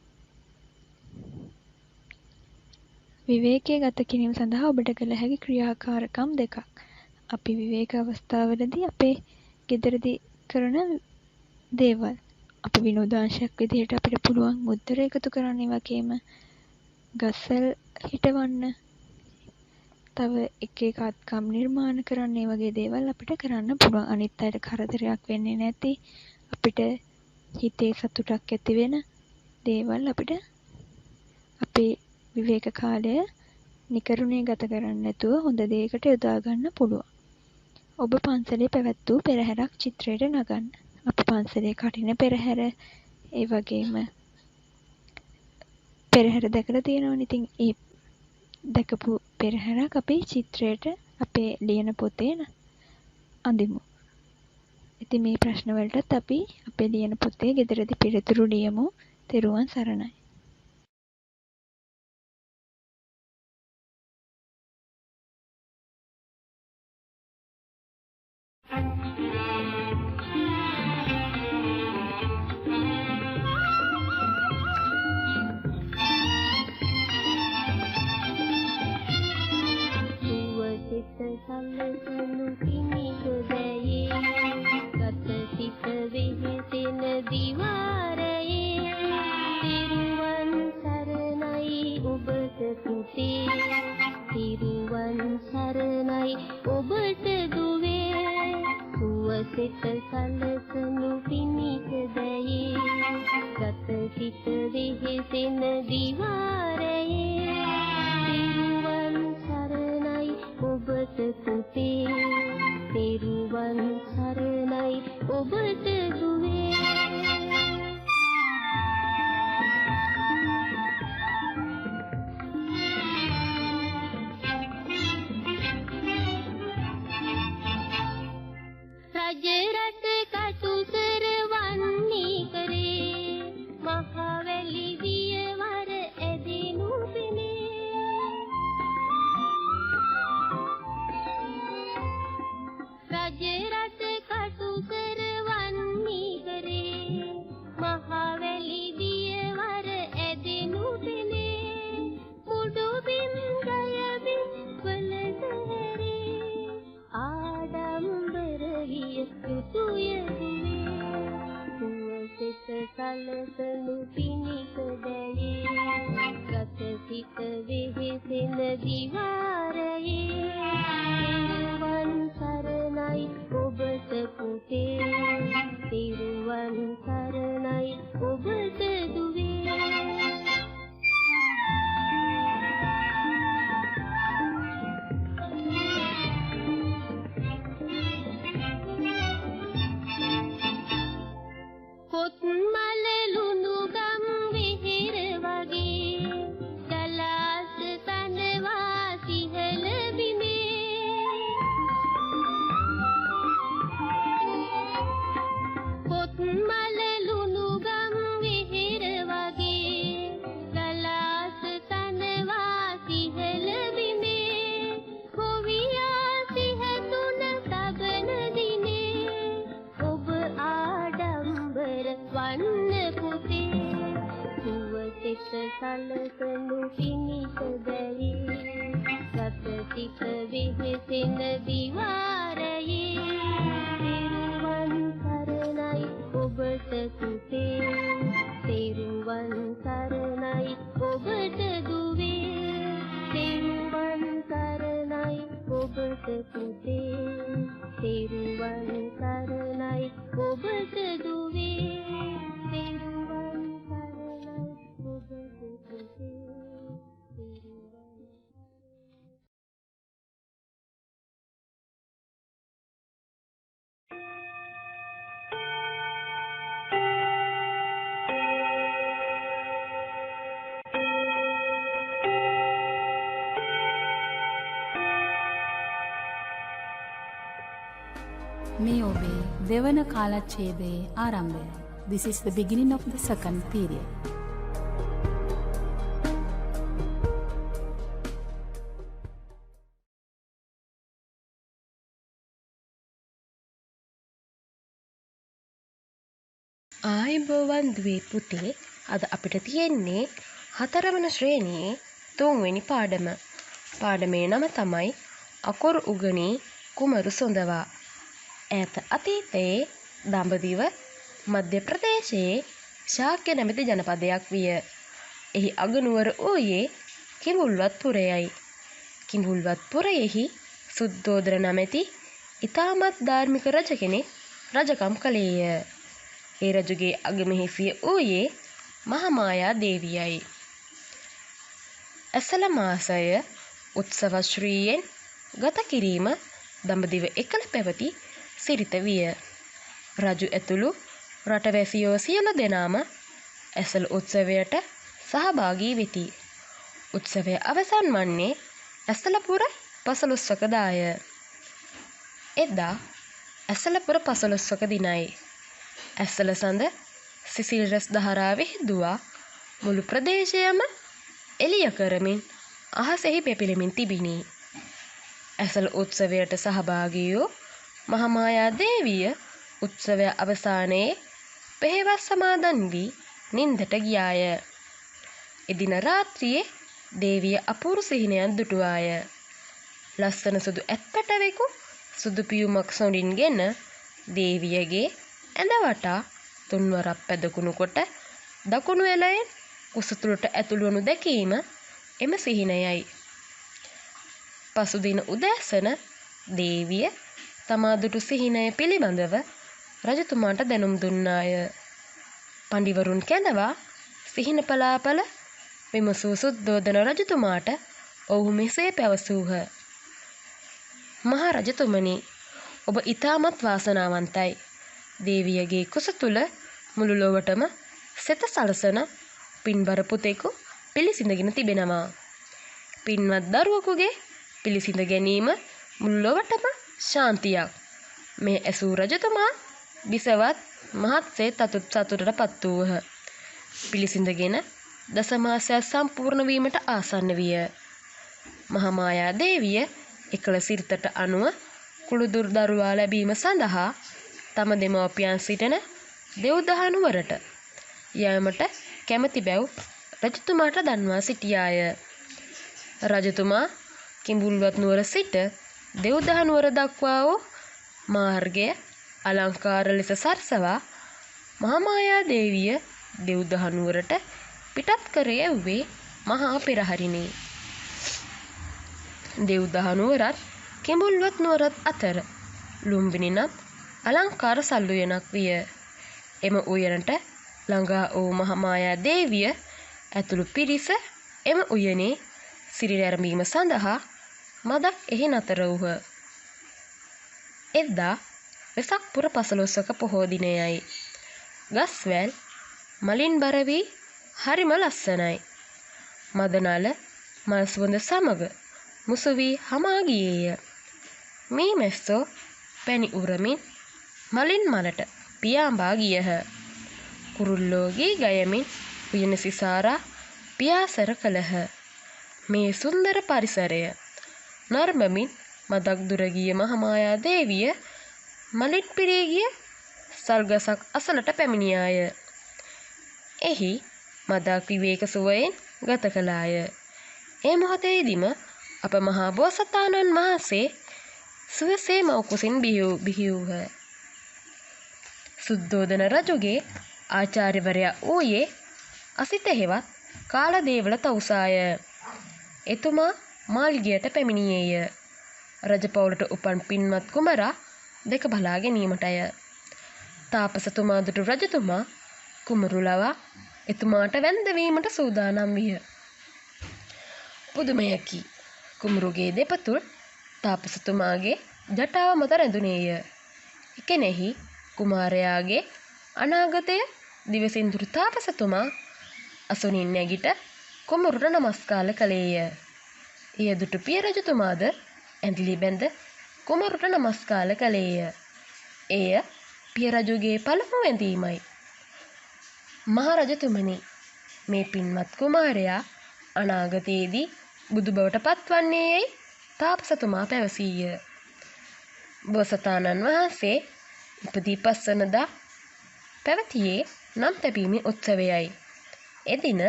විවේකයේ ගත කිරීම සඳහා ඔබට කළ හැකි ක්‍රියාකාරකම් දෙකක්. අපි විවේක අවස්ථාවලදී අපේ ගෙදරදී කරන දේවල්. අපි විනෝදාංශයක් විදිහට අපිට පුළුවන් මුද්දර එකතු කරන්න, ඒ වගේම ගස්සල් හිටවන්න, තව එක එක අත්කම් නිර්මාණ කරන්න, ඒ වගේ දේවල් අපිට කරන්න පුළුවන්. අනිත් අයට කරදරයක් වෙන්නේ නැති, අපිට හිතේ සතුටක් ඇති වෙන දේවල් අපිට අපේ විවේක කාලය නිකරුණේ ගත කරන්නේ නැතුව හොඳ දෙයකට යොදා ගන්න පුළුවන්. ඔබ පන්සලේ පැවැත් වූ පෙරහැරක් චිත්‍රයට නගන්න. අප පන්සලේ කටින පෙරහැර, ඒ වගේම පෙරහැර දැකලා තියෙනවනේ. ඉතින් ඒ දැකපු පෙරහැරක් අපි චිත්‍රයට අපේ ලියන පොතේ අඳිමු. ඉතින් මේ ප්‍රශ්න වලටත් අපි අපේ ලියන පොතේ ගෙදරදී පිළිතුරු ලියමු. තෙරුවන් සරණයි. සලසනු පිණිසදයේ ගත සිත වෙහෙසෙන දිවාරයේ තිරුවන් සරණයි ඔබට පුතේ තිරුවන් සරණයි ඔබට දුවේ සුවසිත සලසනු පිණිසදයේ ගත සිත වෙහෙසෙන දිවාරයේ තිරුවන් සරණයි ඔබට පුතේ තෙරුවන් සරණයි ඔබට දුවේ රජ රට කටු කරවන්නේ කරේ මහවැලි වියවර ඇදෙනු පෙනේ රජ රට කටු කරවන්නේ කරේ මහවැලි වියවර ඇදෙනු පෙනේ මුඩු බිම් ගයබිම් වලද හැරේ ආඩම්බර විය යුතුය දුවේ සුවසිත සලසනු පිණිසදයේ ගත සිත වෙහෙසෙන දිවාරයේ තිරුවන් සරණයි ඔබට පුතේ තිරුවන් සරණයි ඔබට දුවේ පොත් මල ලුණු ගම් විහිර වගේ ගලාස් තනවා සිහල බිමේ පොත් මල ලුණු ගම් විහිර වගේ ගලාස් තනවා සිහල බිමේ කොවියා සිහතුන තබන දිනේ ඔබ ආඩම්බර වන්න පුතේ සුවසිත සලසනු පිණිසදයේ ගත සිත වෙහෙසෙන දිවාරයේ තිරුවන් සරණයි ඔබට පුතේ තිරුවන් සරණයි ඔබට දුවේ තිරුවන් සරණයි ඔබට පුතේ තිරුවන් සරණයි ඔබට දුවේ තිරුවන් සරණයි ඔබට පුතේ තිරුවන් මේ ඔබේ දෙවන කාලච්ඡේදයේ ආරම්භයයි. This is the beginning of the second period. ආයුබෝවන් දුවේ පුතේ, අද අපිට තියෙන්නේ 4 වන ශ්‍රේණියේ 3 වෙනි පාඩම. පාඩමේ නම තමයි අකුරු උගනී කුමරු සොඳවා. ඈත අතීතයේ දඹදිව මධ්‍ය ප්‍රදේශයේ ශාක්‍ය නැමැති ජනපදයක් විය. එහි අගනුවර වූයේ කිඹුල්වත්පුරයයි. කිඹුල්වත්පුරයෙහි සුද්ධෝදන නැමැති ඉතාමත් ධාර්මික රජ කෙනෙක් රජකම් කළේය. ඒ රජුගේ අගමෙහිසිය වූයේ මහාමායා දේවියයි. ඇසළ මාසය උත්සවශ්‍රීයෙන් ගත කිරීම දඹදිව එකල පැවති සිරිත විය. රජු ඇතුළු රටවැසියෝ සියලු දෙනාම ඇසළ උත්සවයට සහභාගී වෙති. උත්සවය අවසන් වන්නේ ඇසළපුර පසළොස්වක දාය. එදා ඇසළපුර පසළොස්වක දිනයි. ඇසළ සඳ සිසිල් රැස් දහරාවෙහි දුවා මුළු ප්‍රදේශයම එළිය කරමින් අහසෙහි පෙපිලෙමින් තිබිණි. ඇසළ උත්සවයට සහභාගී වූ මහාමායා දේවිය උත්සවය අවසානයේ පෙහෙවස් සමාදන් වී නින්දට ගියාය. එදින රාත්‍රියේ දේවිය අපූරු සිහිනයක් දුටුවාය. ලස්සන සුදු ඇත්පැටවෙකු සුදු පියුමක් සොඳින්ගෙන දේවියගේ ඇඳ වටා තුන්වරක් පැදකුණු කොට දකුණු එළයෙන් කුසතුලට ඇතුළු වනු දැකීම එම සිහිනයයි. පසුදින උදෑසන දේවිය තමා දුටු සිහිනය පිළිබඳව රජතුමාට දැනුම් දුන්නාය. පඬිවරුන් කැඳවා සිහින පලාපල විමසූ සුද්ධෝදන රජතුමාට ඔහු මෙසේ පැවසූහ. මහා රජතුමනි, ඔබ ඉතාමත් වාසනාවන්තයි. දේවියගේ කුස තුල මුළු ලොවටම සෙත සලසන පින්බර පුතෙකු පිළිසිඳගෙන තිබෙනවා. පින්වත් දරුවෙකුගේ පිළිසිඳ ගැනීම මුළු ලොවටම ශාන්තියක්. මේ ඇසූ රජතුමා බිසවත් මහත්සේ සතුටටපත් වූහ. පිළිසිඳගෙන දසමාසයක් සම්පූර්ණ වීමට ආසන්න විය. මහාමායා දේවිය එකල සිරිතට අනුව කුළුදුරු දරුවා ලැබීම සඳහා තම දෙමව්පියන් සිටින දෙව්දහනුවරට යාමට කැමැති බැව් රජතුමාට දන්වා සිටියාය. රජතුමා කිඹුල්වත් නුවර සිට දෙව්දහනුවර දක්වා වූ මාර්ගය අලංකාර ලෙස සරසවා මහාමායා දේවිය දෙව්දහනුවරට පිටත් කර යැව්වේ මහා පෙරහරිනි. දෙව්දහනුවරත් කිඹුල්වත් නුවරත් අතර ලුම්බිණි නම් අලංකාර සල් උයනක් විය. එම උයනට ළඟා වූ මහාමායා දේවිය ඇතුළු පිරිස එම උයනේ සිරි නැරඹීම සඳහා මදක් එහි නතර වූහ. එදා වෙසක් පුර පසළොස්වක පොහෝ දිනයයි. ගස්වැල් මලින් බර වී හරිම ලස්සනයි. මදනල මල් සුවඳ සමග මුසු වී හමා ගියේය. මේ මැස්සෝ පැණි උරමින් මලින් මලට පියාඹා ගියහ. කුරුල්ලෝ ගී ගයමින් උයන සිසාරා පියාසර කළහ. මේ සුන්දර පරිසරය නර්මමින් මදක් දුර ගිය මහාමායා දේවිය මලින් පිරී ගිය සල්ගසක් අසලට පැමිණියාය. එහි මදක් විවේක සුවයෙන් ගත කළාය. ඒ මොහොතේදීම අප මහා බෝසතාණන් වහන්සේ සුවසේ මව් කුසින් බිහි වූහ. සුද්ධෝදන රජුගේ ආචාර්යවරයා වූයේ අසිත හෙවත් කාලදේවල තවුසාය. එතුමා මාළිගයට පැමිණියේය. රජපෞලට උපන් පින්වත් කුමරා දෙක බලා ගැනීමටය. තාපසතුමා දුටු රජතුමා කුමරු ලවා එතුමාට වැන්දවීමට සූදානම් විය. පුදුමයකි. කුමරුගේ දෙපතුල් තාපසතුමාගේ ජටාව මත රැඳුනේය. එකෙනෙහි කුමාරයාගේ අනාගතය දිවසින්දුරු තාපසතුමා අසුනින් නැගිට කුමරුට නමස්කාර කළේය. එය දුටු පිය රජතුමාද ඇඳිලි බැඳ කුමරුට නමස්කාර කළේය. එය පිය රජුගේ පළමු වැඳීමයි. මහරජතුමනි, මේ පින්වත් කුමාරයා අනාගතයේදී බුදු බවට පත්වන්නේ යැයි තාපසතුමා පැවසීය. බෝසතාණන් වහන්සේ ඉපදී පස්වනදා පැවතියේ නම් තැබීමේ උත්සවයයි. එදින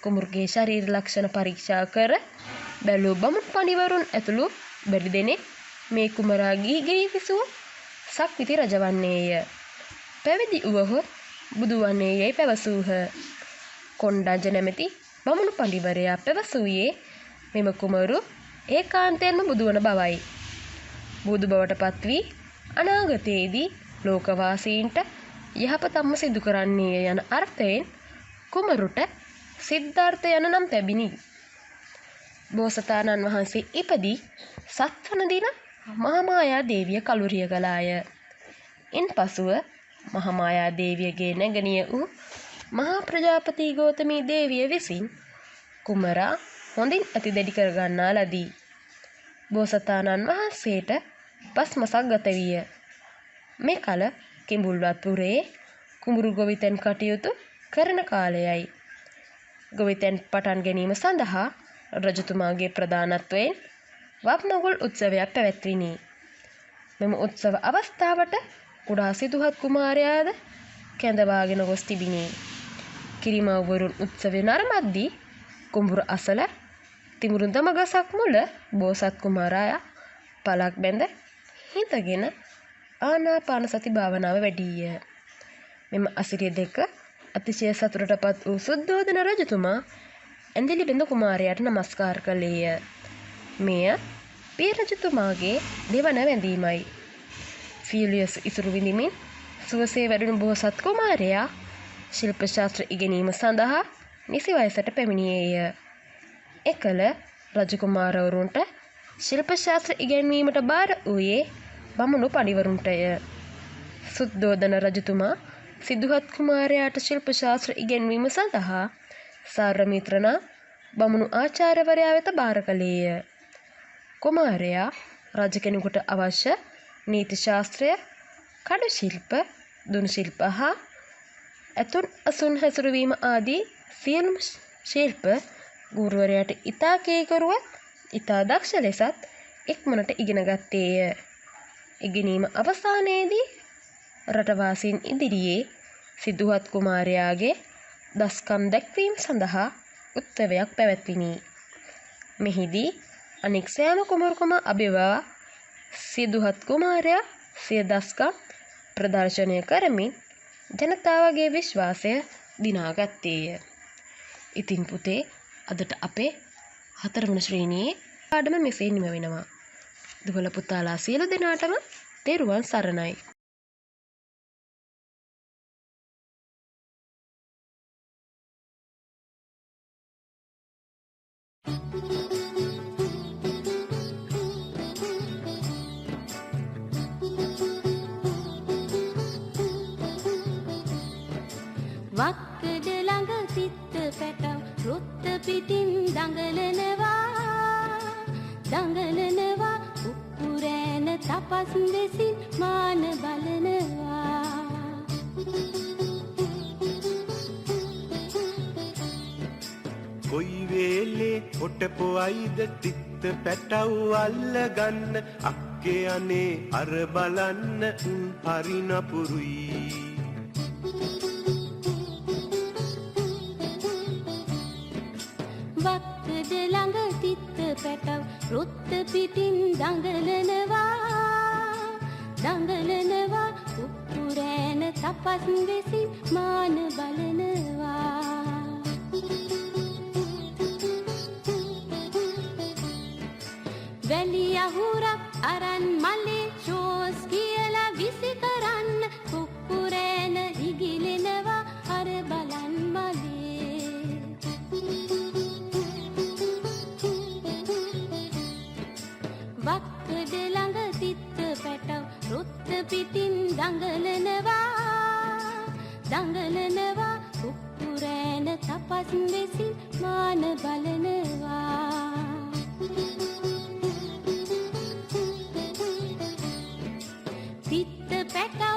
කුමරුගේ ශරීර ලක්ෂණ පරීක්ෂා කර බැලූ බමුණු පඬිවරුන් ඇතුළු බැරි දෙනෙක් මේ කුමරා ගිහි විසූ සක්විති රජවන්නේය. පැවිදි වුවහොත් බුදු වන්නේ යැයි පැවසූහ. කොණ්ඩඤ්ඤ නැමැති බමුණු පඬිවරයා පැවසූයේ මෙම කුමරු ඒකාන්තයෙන්ම බුදුවන බවයි. බුදු බවට පත් වී අනාගතයේදී ලෝකවාසීන්ට යහපතක්ම සිදු කරන්නේය යන අර්ථයෙන් කුමරුට සිද්ධාර්ථ යන නම් තැබිණි. බෝසතාණන් වහන්සේ ඉපදී 7 වන දින මහාමායා දේවිය කලුරිය කළාය. ඉන්පසුව මහාමායා දේවියගේ නැගණිය වූ මහා ප්‍රජාපති ගෞතමී දේවිය විසින් කුමරා හොඳින් ඇතිදැඩි කරගන්නා ලදී. බෝසතාණන් වහන්සේට පස්මසක් ගත විය. මේ කල කිඹුල්වත් පුරේ කුඹුරු ගොවිතැන් කටයුතු කරන කාලයයි. ගොවිතැන් පටන් ගැනීම සඳහා රජතුමාගේ ප්‍රධානත්වයෙන් වප්මගුල් උත්සවයක් පැවැත්විණි. මෙම උත්සව අවස්ථාවට කුඩා සිදුහත් කුමාරයාද කැඳවාගෙන ගොස් තිබිණි. කිරිමව්වරුන් උත්සවය නරඹද්දී කුඹුර අසල තිමුරුන් දම ගසක් මුල බෝසත් කුමාරයා පලක් බැඳ හිඳගෙන ආනාපාන සති භාවනාව වැඩීය. මෙම අසිරිය දෙක අතිශය සතුටටපත් වූ සුද්ධෝදන රජතුමා ඇඳිලි බිඳ කුමාරයාට නමස්කාර කළේය. මෙය පිය රජතුමාගේ දෙවන වැඳීමයි. සියලුයස ඉසුරු විඳිමින් සුවසේ වැඩුණු බෝසත් කුමාරයා ශිල්ප ශාස්ත්‍ර ඉගෙනීම සඳහා නිසි වයසට පැමිණියේය. එකල රජකුමාරවරුන්ට ශිල්ප ශාස්ත්‍ර ඉගෙනීමට බාර වූයේ බමුණු පඬිවරුන්ටය. සුද්ධෝදන රජතුමා සිදුහත් කුමාරයාට ශිල්ප ශාස්ත්‍ර ඉගෙනීම සඳහා සාරමිත්‍ර නම් බමුණු ආචාර්යවරයා වෙත බාර කළේය. කුමාරයා රජ කෙනෙකුට අවශ්‍ය නීති ශාස්ත්‍රය, කඩු ශිල්ප, දුන් ශිල්ප හා ඇතුන් අසුන් හැසිරවීම ආදී සියලුම ශිල්ප ගුරුවරයාට ඉතා කේකරුවත් ඉතා දක්ෂ ලෙසත් ඉක්මනට ඉගෙන ගත්තේය. ඉගෙනීම අවසානයේදී රටවාසීන් ඉදිරියේ සිදුහත් කුමාරයාගේ දස්කම් දැක්වීම සඳහා උත්සවයක් පැවැත්විණි. මෙහිදී අනෙක් සෑම කුමරුකම අභිවා සිදුහත් කුමාරයා සිය දස්කම් ප්‍රදර්ශනය කරමින් ජනතාවගේ විශ්වාසය දිනාගත්තේය. ඉතින් පුතේ, අදට අපේ 4 වන ශ්‍රේණියේ පාඩම මෙසේ නිම වෙනවා. දුවල පුතාලා සියලු දෙනාටම තෙරුවන් සරණයි. වක්කඩ ළඟ සිත්ත පැටව රොත්ත පිටින් දඟලනවා උපුරෑන තපස් දෙසින් මාන බලනවා. කොයි වේලේ හොටපොයිද තිත්ත පැටව් අල්ලගන්න අක්කේ අනේ අර බලන්න උන් හරි නපුරුයි. වක්කඩ ළඟ තිත්ත පැටව රොත්ත පිටින් දඟලනවා උපුරෑන තපස් දෙසින් මාන බලනවා. වැලි අහුරක් අරන් මලේ ෂෝස් කියලා විසි කරන්න කුක්කුරෑන ඉගිලෙනවා අර බලන් මලේ. වක්කඩ ළඟ තිත්ත පැටව රොත්ත පිටින් දඟලනවා කුක්කුරෑන තපස් දෙසින් මාන බලනවා. තිත්ත පැටව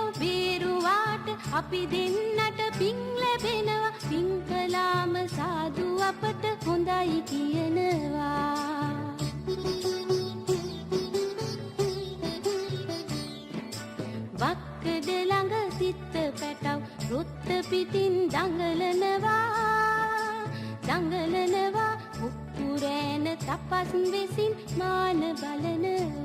අපි දෙන්නට පින් ලැබෙනවා පින් කළාම සාදු අපට හොඳයි කියනවා වක්කඩ ළඟ සිත්ත පැටව රොත්ත පිටින් දඟලනවා උක්කුරෑන තපස් වෙසින් මාන බලනවා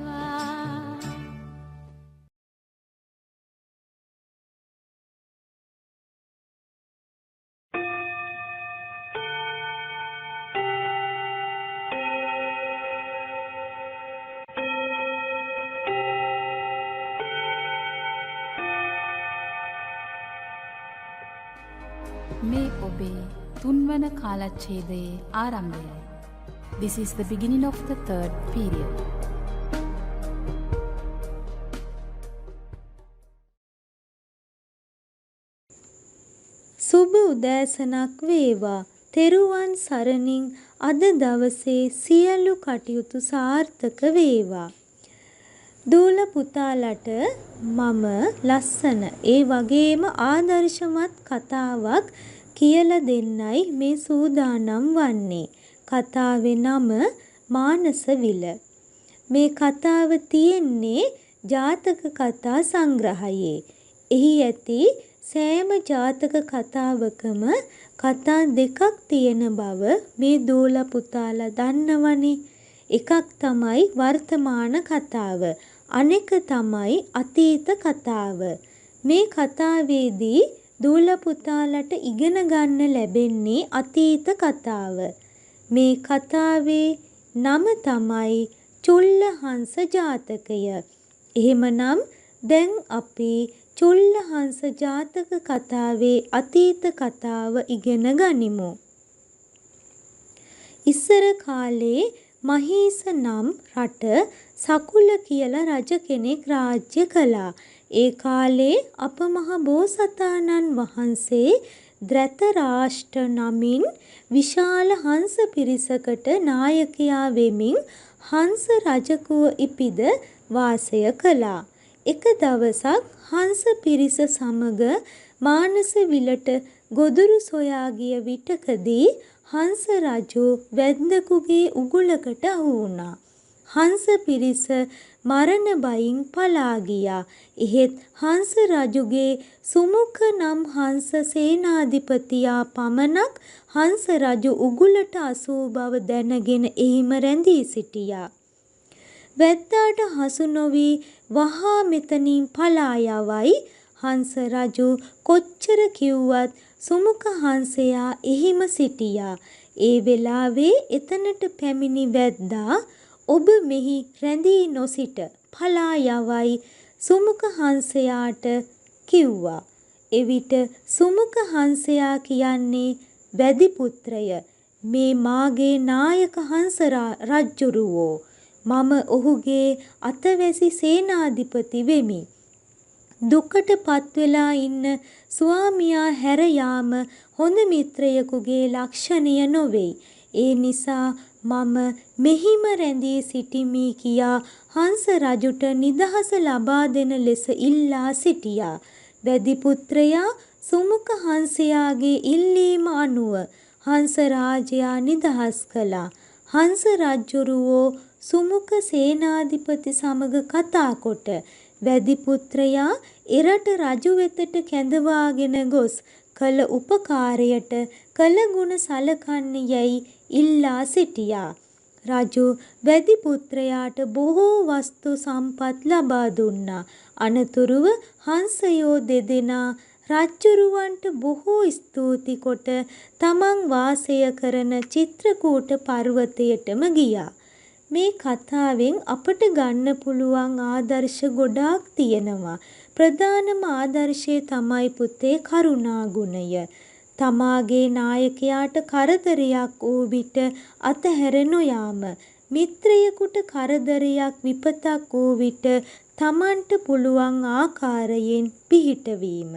මේ ඔබේ තුන්වන කාලච්ඡේදයේ ආරම්භයයි. This is the beginning of the third period. සුබ උදෑසනක් වේවා. තෙරුවන් සරණින් අද දවසේ සියලු කටයුතු සාර්ථක වේවා. දූල පුතාලට මම ලස්සන ඒ වගේම ආදර්ශමත් කතාවක් කියලා දෙන්නයි මේ සූදානම් වන්නේ. කතාවේ නම මානසවිල. මේ කතාව තියෙන්නේ ජාතක කතා සංග්‍රහයේ. එහි ඇති සෑම ජාතක කතාවකම කතා දෙකක් තියෙන බව මේ දූල පුතාලා දන්නවනේ. එකක් තමයි වර්තමාන කතාව. අනෙක තමයි අතීත කතාව. මේ කතාවේදී දූල පුතාලට ඉගෙන ගන්න ලැබෙන්නේ අතීත කතාව. මේ කතාවේ නම තමයි චුල්ලහංස ජාතකය. එහෙමනම් දැන් අපි චුල්ලහංස ජාතක කතාවේ අතීත කතාව ඉගෙන ගනිමු. ඉස්සර කාලේ මහීස නම් රට සකුල කියලා රජ කෙනෙක් රාජ්‍ය කළා. ඒ කාලේ අපමහ බෝසතාණන් වහන්සේ ධෘතරාෂ්ට්‍ර නමින් විශාල හංස පිරිසකට නායකයා වෙමින් හංස රජකුව ඉපිද වාසය කළා. එක දවසක් හංස පිරිස සමග මානසවිලට ගොදුරු සොයා ගිය විටකදී හංස රජු වැද්දකුගේ උගුලකට අහු වුණා. හංස පිරිස මරණ බයින් පලා ගියා. එහෙත් හංස රජුගේ සුමුඛ නම් හංස සේනාධිපතියා පමණක් හංස රජු උගුලට අසූ බව දැනගෙන එහිම රැඳී සිටියා. වැද්දාට හසු නොවි වහා මෙතනින් පලා යවයි. හංස රජු කොච්චර කිව්වත් සුමුඛ හංසයා එහිම සිටියා. ඒ වෙලාවේ එතනට පැමිණි වැද්දා ඔබ මෙහි රැඳී නොසිට පලා යවයි සුමුඛ හංසයාට කිව්වා. එවිට සුමුඛ හංසයා කියන්නේ වැදි පුත්‍රය, මේ මාගේ නායක හංස රජ්ජුරුවෝ. මම ඔහුගේ අතවැසි සේනාධිපති වෙමි. දුකට පත්වෙලා ඉන්න ස්වාමියා හැර යාම හොඳ මිත්‍රයෙකුගේ ලක්ෂණය නොවේයි. ඒ නිසා මම මෙහිම රැඳී සිටිමි කියා හංස රජුට නිදහස ලබා දෙන ලෙස ඉල්ලා සිටියා. වැදි පුත්‍රයා සුමුඛ හංසයාගේ ඉල්ලීම අනුව හංස රාජයා නිදහස් කළා. හංස රජුරුවෝ සුමුඛ සේනාධිපති සමග කතා කොට වැදි පුත්‍රයා එරට රජු වෙතට කැඳවාගෙන ගොස් කළ උපකාරයට කළ ගුණ සලකන්න යැයි ඉල්ලා සිටියා. රජු වැදි පුත්‍රයාට බොහෝ වස්තු සම්පත් ලබා දුන්නා. අනතුරුව හංසයෝ දෙදෙනා රජ්ජුරුවන්ට බොහෝ ස්තුති කොට තමන් වාසය කරන චිත්‍රකූට පර්වතයටම ගියා. මේ කතාවෙන් අපට ගන්න පුළුවන් ආදර්ශ ගොඩාක් තියෙනවා. ප්‍රධානම ආදර්ශය තමයි පුතේ කරුණා ගුණය. තමාගේ නායකයාට කරදරයක් වූ විට අතහැර නොයාම. මිත්‍රයෙකුට කරදරයක් විපතක් වූ විට තමන්ට පුළුවන් ආකාරයෙන් පිහිටවීම.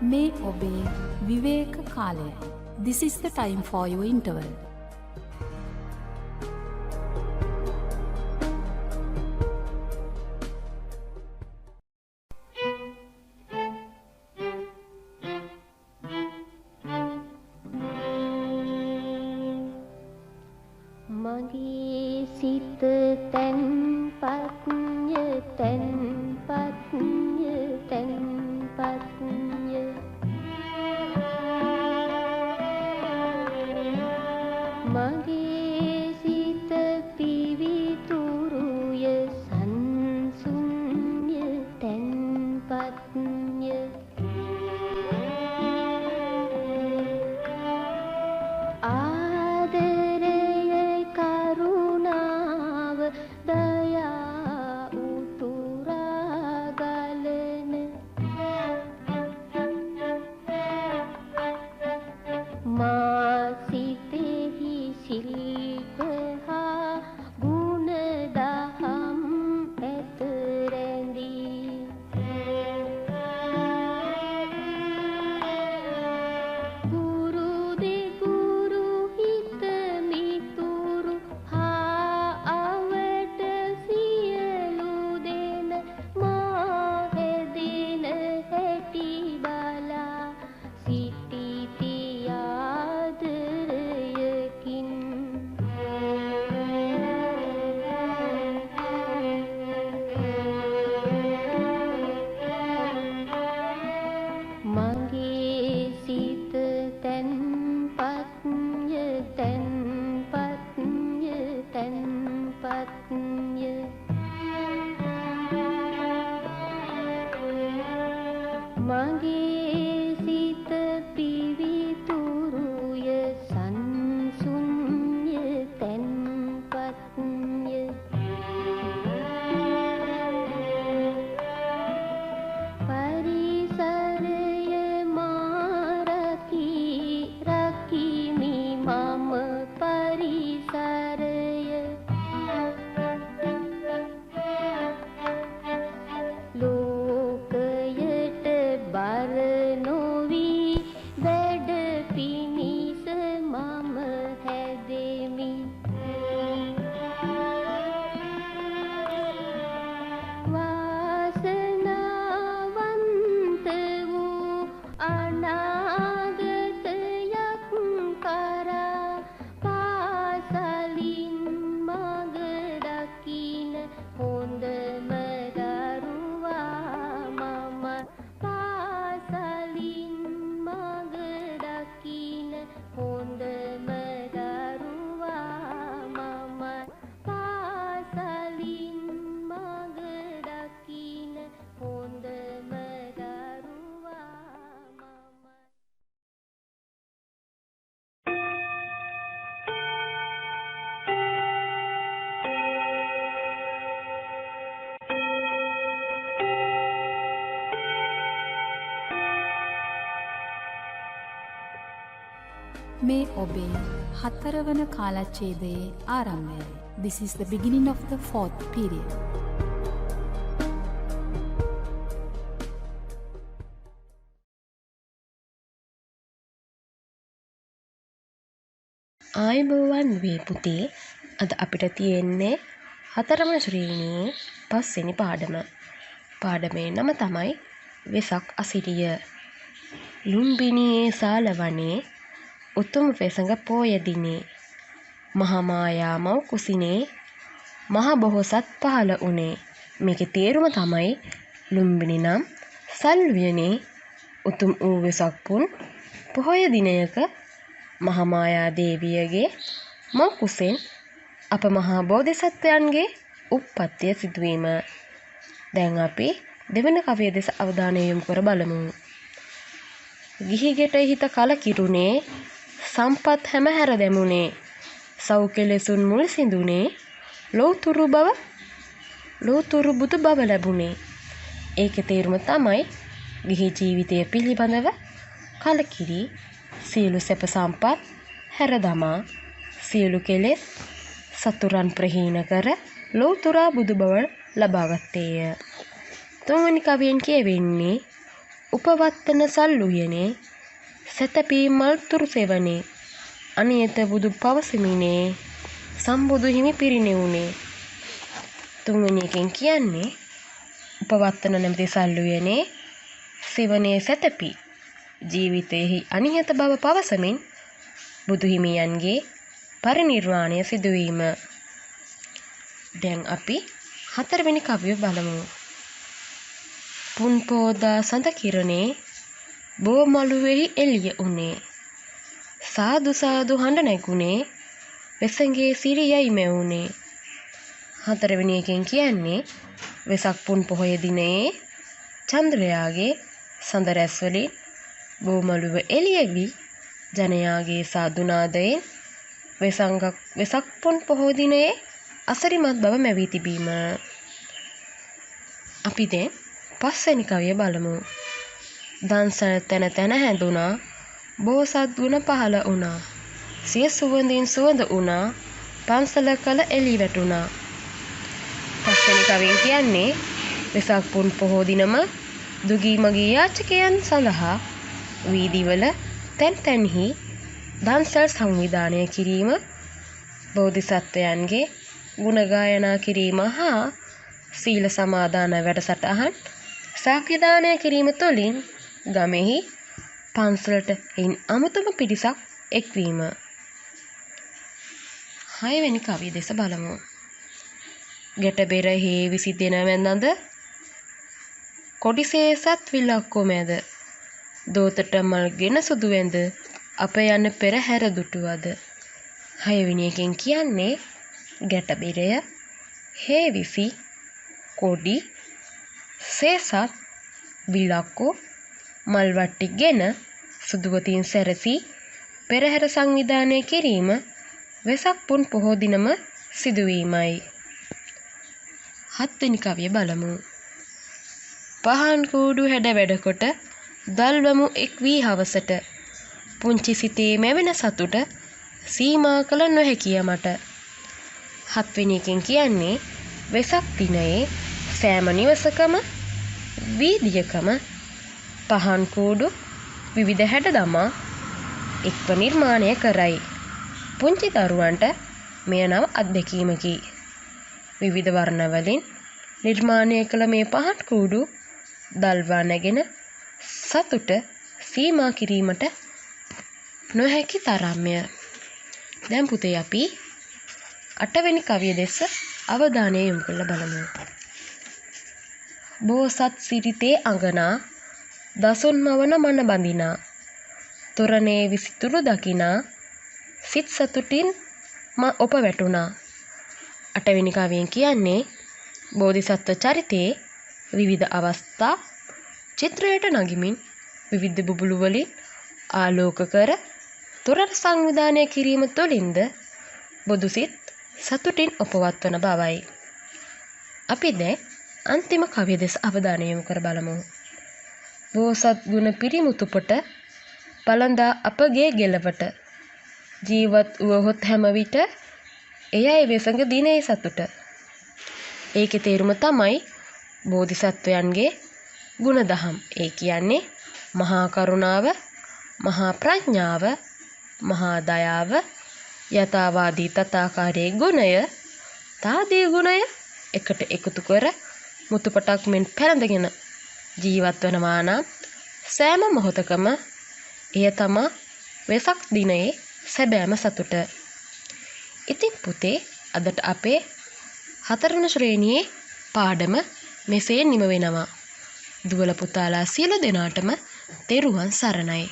මේ ඔබේ විවේක කාලයයි. This is the time for your interval. මගේ සිත තැන්පත්ය තැන්පත්ය තැන්පත්ය මගේ සිත පිවිතුරුය සංසුන්ය තැන්පත්ය මේ ඔබේ 4 වන කාලච්ඡේදයේ ආරම්භයයි. This is the beginning of the 4th period. ආයුබෝවන් වේ පුතේ. අද අපිට තියෙන්නේ 4 වන ශ්‍රේණියේ 5 වෙනි පාඩම. පාඩමේ නම තමයි වෙසක් අසිරිය. ලුම්බිනියේ සාලවනේ උතුම් වෙසඟ පෝය දිනේ මහාමායා මව් කුසිනේ මහ බොහෝසත් පහළ උනේ. මේකේ තේරුම තමයි ලුම්බිනි නම් සල් උතුම් වූ වෙසක් පුන් පොහොය දිනයක මහාමායා දේවියගේ මව් කුසෙන් අප මහා බෝධිසත්වයන්ගේ උප්පත්තිය සිදුවීම. දැන් අපි දෙවන කවිය දෙස අවධානය යොමු කර බලමු. ගිහි ගෙට හිත කලකිරුනේ සම්පත් හැම හැර දැමුනේ සෞඛ්‍යලෙසුන් මුල් සිඳුනේ ලෝතුරු බුදු බව ලැබුණේ. ඒකේ තේරුම තමයි ගිහි ජීවිතය පිළිබඳව කලකිරි සියලු සැප සම්පත් හැර දමා සියලු කෙලෙස් සතුරන් ප්‍රහීන කර ලෝතුරා බුදු බව ලබාගත්තේය. තුන්වෙනි කවියෙන් කියවෙන්නේ උපවත්තන සල්ලුයනේ සැතපී මල්තුරු සෙවනේ අනියත බුදු පවසමිනේ සම්බුදු හිමි පිරිනෙවුනේ. තුන්වෙනි එකෙන් කියන්නේ උපවත්තන නැමැති සල්ලුයනේ සෙවනේ සැතපී ජීවිතයෙහි අනියත බව පවසමින් බුදු හිමියන්ගේ පරිනිර්වාණය සිදුවීම. දැන් අපි 4 වෙනි කවිය බලමු. පුන් පෝදා සඳ කිරණේ බෝ මළුවේහි එළිය උනේ සාදු සාදු හඬ නැගුණේ වෙසඟේ සිරියයි මෙවුනේ. 4 වෙනි එකෙන් කියන්නේ වෙසක් පුන් පොහොය දිනේ චන්ද්‍රයාගේ සඳ රැස් වලින් බෝ මළුව එළිය වී ජනයාගේ සාදුනාදයෙන් වෙසක් පුන් පොහොය දිනේ අසරිමත් බව මැවී තිබීම. අපි දැන් 5 වෙනි කවිය බලමු. දන්සන තැන තැන හැඳුනා බෝසත් ගුණ පහළ වුණා සිය සුවඳින් සුවඳ වුණා පන්සල කළ එළි වැටුණා. 5 වෙනි කවියෙන් කියන්නේ වෙසක් පුන් පොහෝ දිනම දුගී මගී යාචකයන් සඳහා වීදිවල තැන් තැන්හි දන්සල් සංවිධානය කිරීම බෝධිසත්වයන්ගේ ගුණ ගායනා කිරීම හා සීල සමාදාන වැඩසටහන් සංවිධානය කිරීම තුළින් ගමෙහි පන්සලට එයින් අමුතුම පිරිසක් එක්වීම. 6 වෙනි කවිය දෙස බලමු. ගැට බෙර හේ විසිදෙන වැඳඳ කොඩිසේසත් විලක්කෝ මැද දෝතට මල්ගෙන සුදු වැඳ අප යන පෙරහැර දුටුවද. 6 වෙනි එකෙන් කියන්නේ ගැට බෙරය හේ විසි කොඩි සේසත් විලක්කෝ මල් වට්ටිගෙන සුදුවතින් සැරසී පෙරහැර සංවිධානය කිරීම වෙසක් පුන් පොහෝ දිනම සිදුවීමයි. 7 වෙනි කවිය බලමු. පහන් කූඩු හැඩ වැඩකොට දල්වමු එක් වී හවසට පුංචි සිතේ මැවෙන සතුට සීමා කළ නොහැකිය මට. 7 වෙනි එකෙන් කියන්නේ වෙසක් දිනයේ සෑම නිවසකම වීදියකම පහන් කූඩු විවිධ හැඩ දමා එක්ව නිර්මාණය කරයි. පුංචි දරුවන්ට මෙය නව අත්දැකීමකි. විවිධ වර්ණවලින් නිර්මාණය කළ මේ පහන් කූඩු දල්වා නැගෙන සතුට සීමා කිරීමට නොහැකි තරම්ය. දැන් පුතේ අපි 8 වෙනි කවිය දෙස අවධානය යොමු කරලා බලමු. බෝසත් සිරිතේ අඟනා දසුන් මවන මන බඳිනා තොරණේ විසිතුරු දකිනා සිත් සතුටින් ඔප වැටුණා. 8 වෙනි කවියෙන් කියන්නේ බෝධිසත්ව චරිතයේ විවිධ අවස්ථා චිත්‍රයට නගිමින් විවිධ බුබුලු වලින් ආලෝක කර තොරණ සංවිධානය කිරීම තුළින්ද බොදුසිත සතුටින් ඔපවත් වන බවයි. අපි දැන් අන්තිම කවිය දෙස අවධානය යොමු කර බලමු. බෝසත් ගුණ පිරිමුතුපට පළඳා අපගේ ගෙලවට ජීවත් වුවහොත් හැම විට එයයි වෙසඟ දිනේ සතුට. ඒකේ තේරුම තමයි බෝධිසත්වයන්ගේ ගුණ දහම්. ඒ කියන්නේ මහා කරුණාව, මහා ප්‍රඥාව, මහා දයාව, යථාවාදී තථාකාරයේ ගුණය, තාදී ගුණය එකට එකතු කර මුතුපටක් මෙන් පැරඳගෙන ජීවත් වනවා නම් සෑම මොහොතකම එය තමා වෙසක් දිනයේ සැබෑම සතුට. ඉතින් පුතේ අදට අපේ 4 වෙනි ශ්‍රේණියේ පාඩම මෙසේ නිම වෙනවා. දුවල පුතාලා සියලු දෙනාටම තෙරුවන් සරණයි.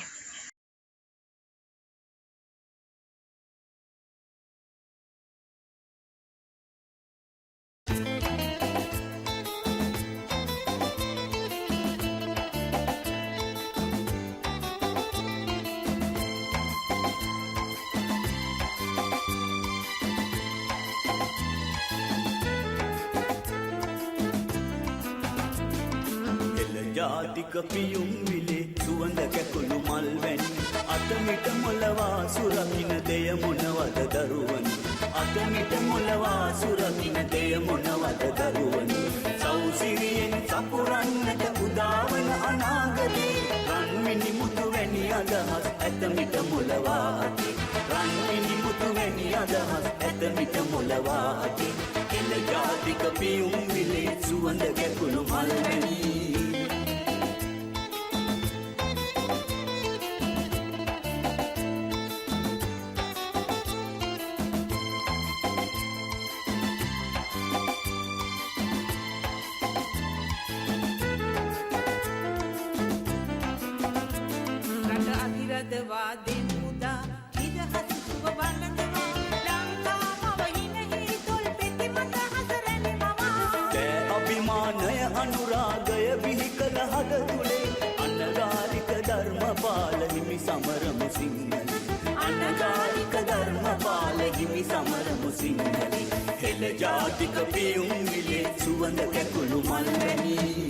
ජාතික පියුම් විලේ සුවඳ කැකුළු මල් වැනි අතමිට මොලවා සුරකින්න දෙය මොනවද දරුවනි අතමිට මොලවා සුරකින්න දෙය මොනවද දරුවනි සෞසිරියෙන් සපුරන්නට උදාවන අනාගතේ අදහස් ඇතමිට මොලවා ඇති රන්මිනි මුතු වැනි අදහස් ඇතමිට මොලවා ඇති එල ජාතික පියුම් විලේ සුවඳ ගැකුණු මල් වැනි අනුරාගය බිහි කළ හද තුළේ අනගාරික ධර්මපාල හිමි සමරමු සිංහලි අනගාරික ධර්මපාල හිමි සමරමු සිංහලි හෙළ ජාතික පියුම් විලේ සුවඳ කැකුළු මල් වැනි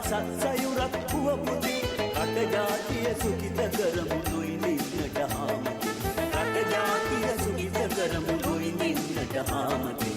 සත්සයුරක් පුවපුදේ රට ජාතිය සුකිත කරමු නොයිනින්නට හාමති රට ජාතිය සුකිත කරමු නොයිනින්නට හාමති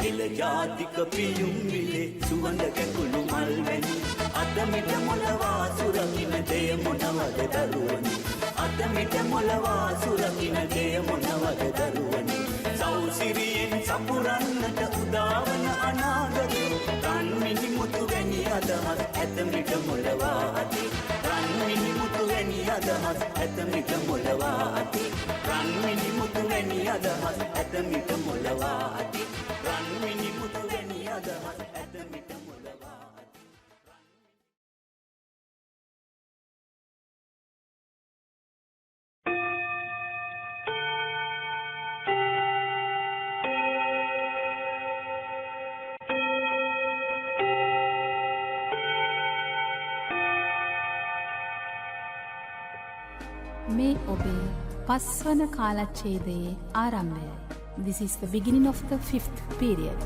එල ජාතික පියුම් විලේ සුවඳ කැකුළු මල් වැනි අතමිට මොලවා සුරකින දෙය මොනවද දරුවනි අතමිට මොලවා සුරකින දෙය මොනවද දරුවනි සෞසිරියෙන් සපුරන්නට උදාවන අනාගතය රන්මිනි මුතු වැනි අදහස් ඇතමිට මොලවා ඇති රන්මිනි මුතු වැනි අදහස් ඇතමිට මොලවා ඇති රන්මිනි මුතු වැනි අදහස් ඇතමිට මොලවා ඇති රන්මිනි මුතු වැනි අදහස් ඇතමිට මොලවා ඇති මේ ඔබේ පස්වන කාලච්ඡේදයේ ආරම්භයයි. This is the beginning of the 5th period.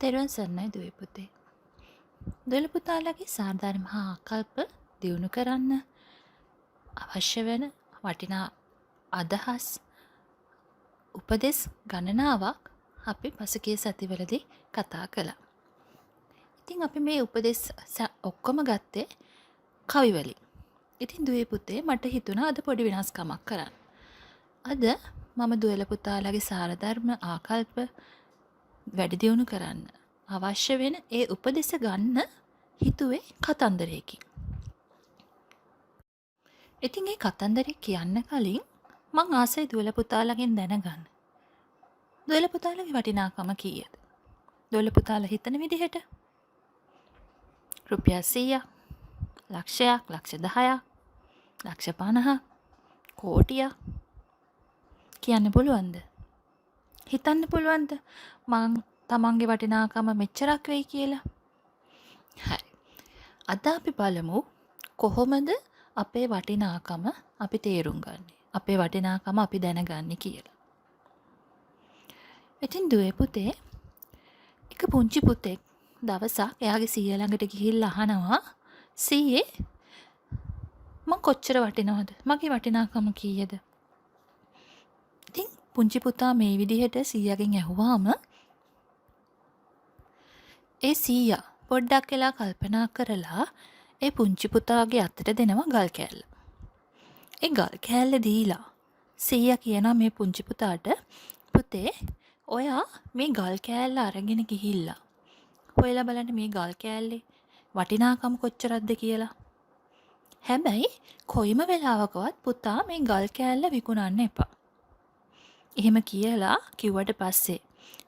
තෙරුවන් සරණයි දුවේ පුතේ. දුවල පුතාලගේ සාධාරණ මහා ආකල්ප දියුණු කරන්න අවශ්‍ය වෙන වටිනා අදහස් උපදෙස් ගණනාවක් අපි පසුගිය සතිවලදී කතා කළා. ඉතින් අපි මේ උපදෙස් ඔක්කොම ගත්තේ කවි වලින්. ඉතින් දුවේ පුතේ මට හිතුණා අද පොඩි වෙනස්කමක් කරන්න. අද මම දුවල පුතාලගේ සාරධර්ම ආකල්ප වැඩි දියුණු කරන්න අවශ්‍ය වෙන ඒ උපදෙස් ගන්න හිතුවේ කතන්දරයකින්. ඉතින් ඒ කතන්දරේ කියන්න කලින් මං ආසයි දුවල පුතාලගෙන් දැනගන්න. දුවල පුතාලගේ වටිනාකම කීයද? දුවල පුතාලා හිතන විදිහට රුපියල් 100ක්, ලක්ෂයක්, ලක්ෂ 10ක්, ලක්ෂ 50ක්, කෝටියක් කියන්න පුළුවන්ද? හිතන්න පුළුවන්ද මං තමන්ගේ වටිනාකම මෙච්චරක් වෙයි කියලා? හරි. අද අපි බලමු කොහොමද අපේ වටිනාකම අපි තේරුම් ගන්නේ. අපේ වටිනාකම අපි දැනගන්නේ කියලා. ඉතින් දුවේ පුතේ එක පුංචි පුතෙක් දවසක් එයාගේ සීයා ළඟට ගිහිල්ලා අහනවා සීයේ මං කොච්චර වටිනවද? මගේ වටිනාකම කීයද? ඉතින් පුංචි පුතා මේ විදිහට සීයාගෙන් ඇහුවාම ඒ සීයා පොඩ්ඩක් වෙලා කල්පනා කරලා ඒ පුංචි පුතාගේ අතට දෙනවා ගල් කෑල්ල. ඒ ගල් කෑල්ල දීලා සීයා කියනවා මේ පුංචි පුතාට පුතේ ඔයා මේ ගල් කෑල්ල අරගෙන ගිහිල්ලා හොයලා බලන්න මේ ගල් කෑල්ලේ වටිනාකම කොච්චරක්ද කියලා. හැබැයි කොයිම වෙලාවකවත් පුතා මේ ගල් කෑල්ල විකුණන්න එපා. එහෙම කියලා කිව්වට පස්සේ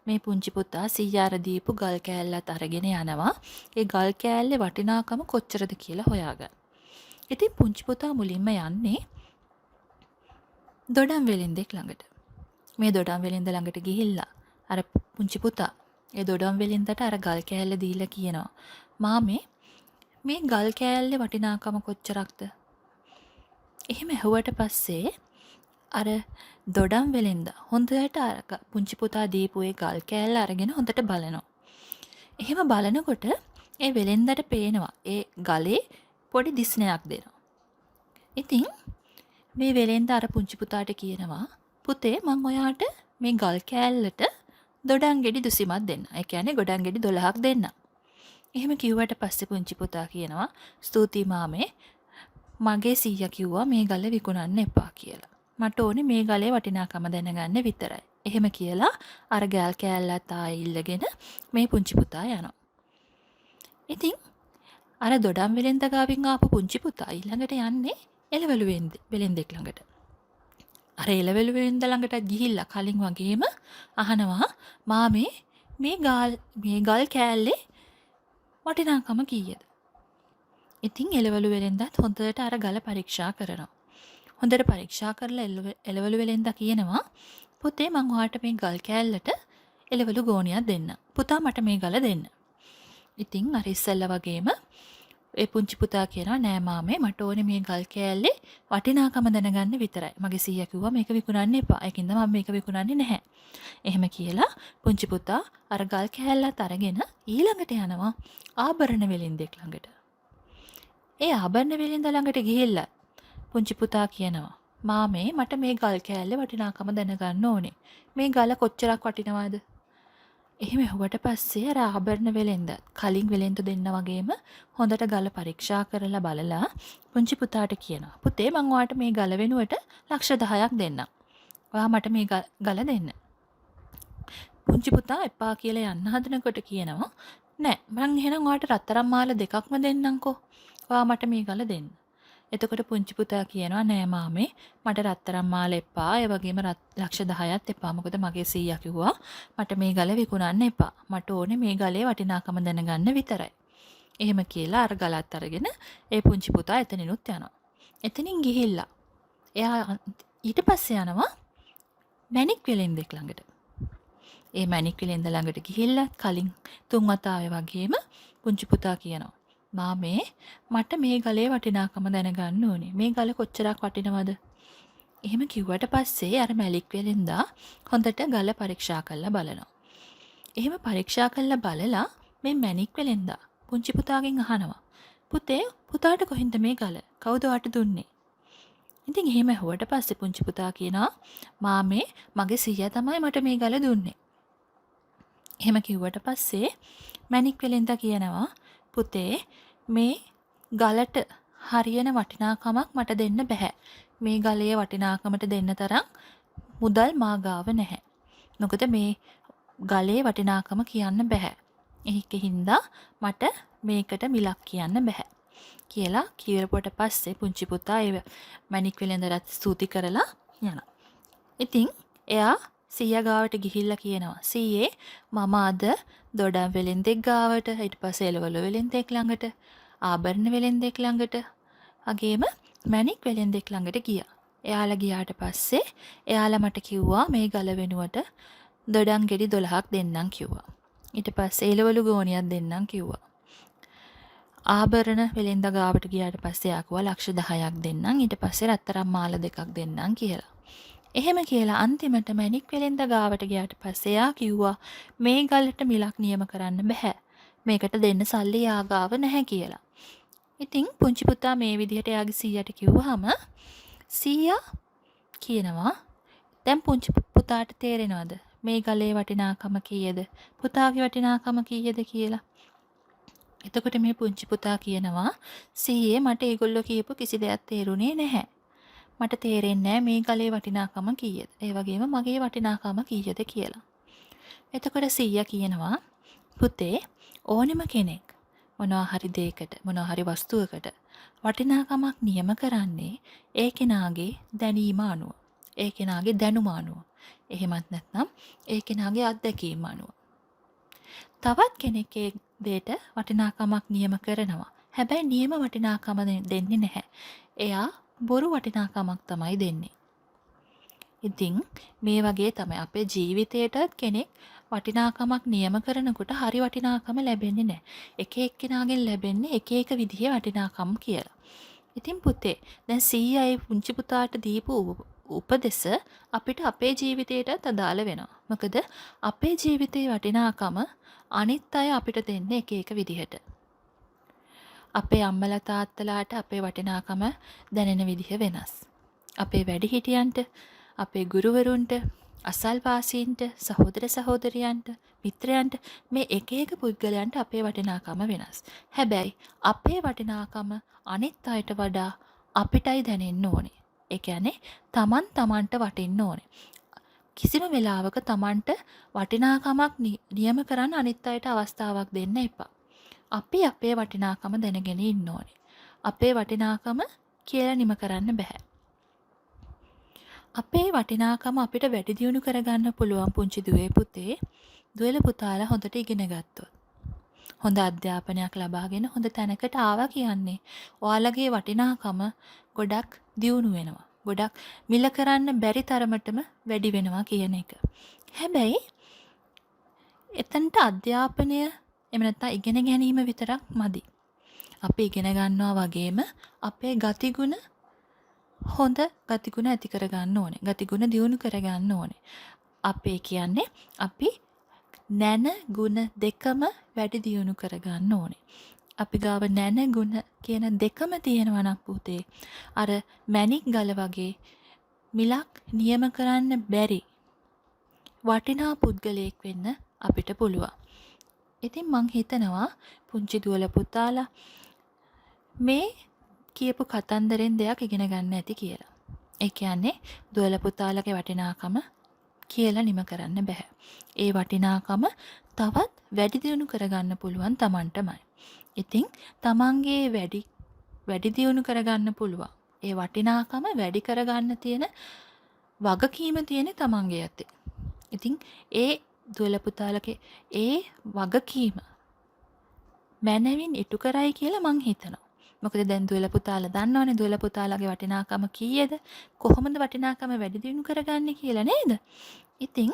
මේ පුංචි පුතා සීයාර දීපු ගල් කෑල්ලත් අරගෙන යනවා. ඒ ගල් කෑල්ලේ වටිනාකම කොච්චරද කියලා හොයාගන්න. ඉතින් පුංචි පුතා මුලින්ම යන්නේ දොඩම් වෙලින්දෙක් ළඟට. මේ දොඩම් වෙලින්ද ළඟට ගිහිල්ලා අර පුංචි පුතා ඒ දොඩම් වෙලින්දට අර ගල් කෑල්ල දීලා කියනවා මාමේ මේ ගල් කෑල්ලේ වටිනාකම කොච්චරක්ද? එහෙම ඇහුවට පස්සේ අර දොඩම් වෙලින්ද හොඳට අර පුංචි පුතා දීපු ඒ ගල් කෑල්ල අරගෙන හොඳට බලනවා. එහෙම බලනකොට ඒ වෙලින්දට පේනවා ඒ ගලේ පොඩි දිස්නයක් දෙනවා. ඉතින් මේ වෙලෙන්ද අර පුංචි පුතාට කියනවා පුතේ මං ඔයාට මේ ගල් කෑල්ලට දොඩම් ගෙඩි 200ක් දෙන්න. ඒ කියන්නේ ගොඩම් ගෙඩි 12ක් දෙන්න. එහෙම කිව්වට පස්සේ පුංචි පුතා කියනවා ස්තුතියි මාමේ මගේ සීයා කිව්වා මේ ගල විකුණන්න එපා කියලා. මට ඕනේ මේ ගලේ වටිනාකම දැනගන්න විතරයි. එහෙම කියලා අර ගල් කෑල්ලත් ආයෙ ඉල්ලගෙන මේ පුංචි පුතා යනවා. ඉතින් අර දොඩම් වෙලෙන්ද ගාවින් ආපු පුංචි පුතා ඊළඟට යන්නේ එළවලු වෙලෙන්දෙක් ළඟට. අර එළවලු වෙලෙන්ද ළඟට ගිහිල්ලා කලින් වගේම අහනවා මාමේ මේ ගල් කෑල්ලේ වටිනාකම කීයද? ඉතින් එළවලු වෙලෙන්දත් හොඳට අර ගල පරීක්ෂා කරනවා. හොඳට පරීක්ෂා කරලා එළවලු වෙලෙන්ද කියනවා පුතේ මං ඔයාට මේ ගල් කෑල්ලට එළවලු ගෝණියක් දෙන්න. පුතා මට මේ ගල දෙන්න. ඉතින් අර ඉස්සෙල්ලා වගේම ඒ පුංචි පුතා කියනවා නෑ මාමේ මට ඕනේ මේ ගල් කෑල්ලේ වටිනාකම දැනගන්න විතරයි. මගේ සීයා කිව්වා මේක විකුණන්න එපා. ඒකින්ද මම මේක විකුණන්නේ නැහැ. එහෙම කියලා පුංචි පුතා අර ගල් කෑල්ලත් අරගෙන ඊළඟට යනවා ආභරණ වෙලින්දෙක් ළඟට. ඒ ආභරණ වෙලින්ද ළඟට ගිහිල්ලා පුංචි පුතා කියනවා මාමේ මට මේ ගල් කෑල්ලේ වටිනාකම දැනගන්න ඕනේ. මේ ගල කොච්චරක් වටිනවද? එහෙම ඇහුවට පස්සේ අර ආභරණ වෙලෙන්ද කලින් වෙලෙන්ද දෙන්න වගේම හොඳට ගල පරීක්ෂා කරලා බලලා පුංචි පුතාට කියනවා පුතේ මං ඔයාට මේ ගල වෙනුවට ලක්ෂ 10ක් දෙන්නම්. ඔයා මට මේ ගල දෙන්න. පුංචි පුතා එපා කියලා යන්න හදනකොට කියනවා නෑ මං එහෙනම් ඔයාට රත්තරන් මාල දෙකක්ම දෙන්නම්කෝ. ඔයා මට මේ ගල දෙන්න. එතකොට පුංචි පුතා කියනවා නෑ මාමේ මට රත්තරන් මාල එපා. ඒ වගේම ලක්ෂ 10ක් එපා. මොකද මගේ සීයා කිව්වා මට මේ ගල විකුණන්න එපා. මට ඕනේ මේ ගලේ වටිනාකම දැනගන්න විතරයි. එහෙම කියලා අර ගලත් අරගෙන ඒ පුංචි පුතා එතනිනුත් යනවා. එතනින් ගිහිල්ලා එයා ඊට පස්සේ යනවා මැණික් වෙලෙන්දෙක් ළඟට. ඒ මැණික් වෙලෙන්ද ළඟට ගිහිල්ලා කලින් තුන් වතාවේ වගේම පුංචි පුතා කියනවා මාමේ මට මේ ගලේ වටිනාකම දැනගන්න ඕනේ. මේ ගල කොච්චරක් වටිනවද? එහෙම කිව්වට පස්සේ අර මැණික් වෙලෙන්දා හොඳට ගල පරීක්ෂා කරලා බලනවා. එහෙම පරීක්ෂා කරලා බලලා මේ මැණික් වෙලෙන්දා පුංචි පුතාගෙන් අහනවා පුතේ පුතාට කොහෙන්ද මේ ගල? කවුද ඔයාට දුන්නේ? ඉතින් එහෙම ඇහුවට පස්සේ පුංචි පුතා කියනවා මාමේ මගේ සීයා තමයි මට මේ ගල දුන්නේ. එහෙම කිව්වට පස්සේ මැණික් වෙලෙන්දා කියනවා පුතේ මේ ගලට හරියන වටිනාකමක් මට දෙන්න බෑ. මේ ගලේ වටිනාකමට දෙන්න තරම් මුදල් මා ගාව නැහැ. මොකද මේ ගලේ වටිනාකම කියන්න බෑ. ඒකින්ද මට මේකට මිලක් කියන්න බෑ. කියලා කියවපුවට පස්සේ පුංචි පුතා ඒ මැණික් වෙලෙන්දට ස්තුති කරලා යනවා. ඉතින් එයා සීයා ගාවට ගිහිල්ලා කියනවා සීයේ මම අද දොඩම් වෙලෙන්දෙක් ගාවට ඊට පස්සේ එළවලු වෙලෙන්දෙක් ළඟට ආභරණ වෙලෙන්දෙක් ළඟට වගේම මැණික් වෙලෙන්දෙක් ළඟට ගියා. එයාලා ගියාට පස්සේ එයාලා මට කිව්වා මේ ගල වෙනුවට දොඩම් ගෙඩි 12ක් දෙන්නම් කිව්වා. ඊට පස්සේ එළවලු ගෝණියක් දෙන්නම් කිව්වා. ආභරණ වෙලෙන්ද ගාවට ගියාට පස්සේ ආකුවා ලක්ෂ 10ක් දෙන්නම්. ඊට පස්සේ රත්තරන් මාල දෙකක් දෙන්නම් කියලා. එහෙම කියලා අන්තිමට මැණික් වෙලෙන්ද ගාවට ගියාට පස්සේ යා කිව්වා මේ ගලට මිලක් නියම කරන්න බෑ. මේකට දෙන්න සල්ලි යාගාව නැහැ කියලා. ඉතින් පුංචි පුතා මේ විදිහට යාගේ සීයාට කිව්වහම සීයා කියනවා දැන් පුංචි පුතාට තේරෙනවද මේ ගලේ වටිනාකම කීයද? පුතාගේ වටිනාකම කීයද කියලා? එතකොට මේ පුංචි පුතා කියනවා සීයේ මට ඒගොල්ලෝ කියපු කිසි දෙයක් තේරුනේ නැහැ. මට තේරෙන්නේ මේ ගලේ වටිනාකම කීයද? ඒ වගේම මගේ වටිනාකම කීයද කියලා. එතකොට සීයා කියනවා පුතේ ඕනෙම කෙනෙක් මොනවා හරි දෙයකට මොනවා හරි වස්තුවකට වටිනාකමක් නියම කරන්නේ ඒ කෙනාගේ දැනීම අනුව. ඒ කෙනාගේ දැනුම අනුව. එහෙමත් නැත්නම් ඒ කෙනාගේ අත්දැකීම අනුව. තවත් කෙනෙක් ඒ දෙයට වටිනාකමක් නියම කරනවා. හැබැයි නියම වටිනාකම දෙන්නේ නැහැ. එයා බොරු වටිනාකමක් තමයි දෙන්නේ. ඉතින් මේ වගේ තමයි අපේ ජීවිතේටත් කෙනෙක් වටිනාකමක් නියම කරනකොට හරි වටිනාකම ලැබෙන්නේ නැහැ. එක එක්කෙනාගෙන් ලැබෙන්නේ එක එක විදිහේ වටිනාකම් කියලා. ඉතින් පුතේ දැන් සීයායි පුංචි පුතාට දීපු උපදෙස අපිට අපේ ජීවිතේටත් අදාළ වෙනවා. මොකද අපේ ජීවිතේ වටිනාකම අනිත් අය අපිට දෙන්නේ එක එක විදිහට. අපේ අම්මලා තාත්තලාට අපේ වටිනාකම දැනෙන විදිහ වෙනස්. අපේ වැඩිහිටියන්ට, අපේ ගුරුවරුන්ට, අසල්වාසීන්ට, සහෝදර සහෝදරියන්ට, මිත්‍රයන්ට මේ එක එක පුද්ගලයන්ට අපේ වටිනාකම වෙනස්. හැබැයි අපේ වටිනාකම අනිත් අයට වඩා අපිටයි දැනෙන්න ඕනේ. ඒ කියන්නේ තමන් තමන්ට වටින්න ඕනේ. කිසිම වෙලාවක තමන්ට වටිනාකමක් නියම කරන්න අනිත් අයට අවස්ථාවක් දෙන්න එපා. අපි අපේ වටිනාකම දැනගෙන ඉන්න ඕනේ. අපේ වටිනාකම කියලා නිම කරන්න බෑ. අපේ වටිනාකම අපිට වැඩි දියුණු කරගන්න පුළුවන් පුංචි දුවේ පුතේ, දුවල පුතාලා හොඳට ඉගෙන ගත්තොත්. හොඳ අධ්‍යාපනයක් ලබාගෙන හොඳ තැනකට ආවා කියන්නේ ඔයාලගේ වටිනාකම ගොඩක් දියුණු වෙනවා. ගොඩක් මිල කරන්න බැරි තරමටම වැඩි වෙනවා කියන එක. හැබැයි එතනට අධ්‍යාපනය එහෙම නැත්නම් ඉගෙන ගැනීම විතරක් මදි. අපි ඉගෙන ගන්නවා වගේම අපේ ගතිගුණ හොඳ ගතිගුණ ඇති කරගන්න ඕනේ. ගතිගුණ දියුණු කරගන්න ඕනේ. අපේ කියන්නේ අපි නැන ගුණ දෙකම වැඩි දියුණු කරගන්න ඕනේ. අපි ගාව නැන ගුණ කියන දෙකම තියෙනවා නම් පුතේ අර මැණික් ගල වගේ මිලක් නියම කරන්න බැරි වටිනා පුද්ගලයෙක් වෙන්න අපිට පුළුවන්. ඉතින් මං හිතනවා පුංචි දුවල පුතාලා මේ කියපු කතන්දරෙන් දෙයක් ඉගෙන ගන්න ඇති කියලා. ඒ කියන්නේ දුවල පුතාලගේ වටිනාකම කියලා නිම කරන්න බෑ. ඒ වටිනාකම තවත් වැඩි දියුණු කරගන්න පුළුවන් Tamanටමයි. ඉතින් තමන්ගේ වැඩි දියුණු කරගන්න පුළුවන්. ඒ වටිනාකම වැඩි කරගන්න තියෙන වගකීම තියෙන තමන්ගේ අතේ. ඉතින් ඒ දුවල පුතාලගේ ඒ වගකීම මනවින් ඉටු කරයි කියලා මං හිතනවා. මොකද දැන් දුවල පුතාලා දන්නවනේ දුවල පුතාලාගේ වටිනාකම කීයද? කොහොමද වටිනාකම වැඩි දියුණු කරගන්නේ කියලා නේද? ඉතින්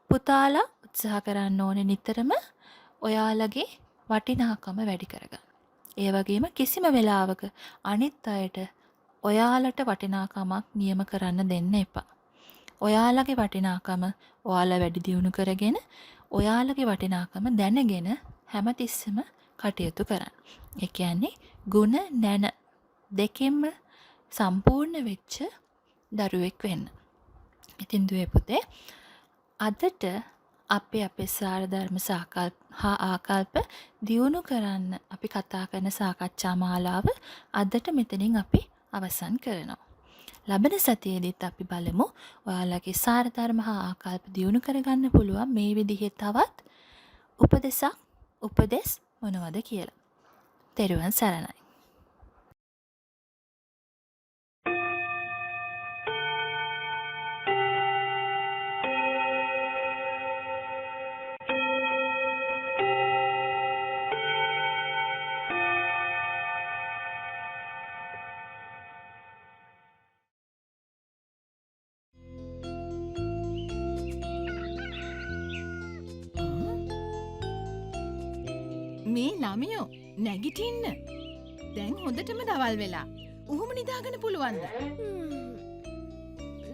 පුතාලා උත්සාහ කරන්න ඕනේ නිතරම ඔයාලගේ වටිනාකම වැඩි කරගන්න. ඒ වගේම කිසිම වෙලාවක අනිත් අයට ඔයාලට වටිනාකමක් නියම කරන්න දෙන්න එපා. ඔයාලගේ වටිනාකම ඔයාලා වැඩි දියුණු කරගෙන ඔයාලගේ වටිනාකම දැනගෙන හැමතිස්සෙම කටයුතු කරන්න. ඒ කියන්නේ ಗುಣ නැන දෙකෙන්ම සම්පූර්ණ වෙච්ච දරුවෙක් වෙන්න. ඉතින් දුවේ පුතේ අදට අපේ සාර ධර්ම ආකල්ප දියුණු කරන්න අපි කතා කරන සාකච්ඡා මාලාව අදට මෙතනින් අපි අවසන් කරනවා. ලබන සතියේදීත් අපි බලමු ඔයාලගේ සාර ධර්ම ආකල්ප දියුණු කරගන්න පුළුවන් මේ විදිහේ තවත් උපදෙස් මොනවද කියලා. තෙරුවන් සරණයි. මේ ළමයෝ නැගිටින්න. දැන් හොඳටම දවල් වෙලා. උහුම නිදාගන්න පුළුවන්ද?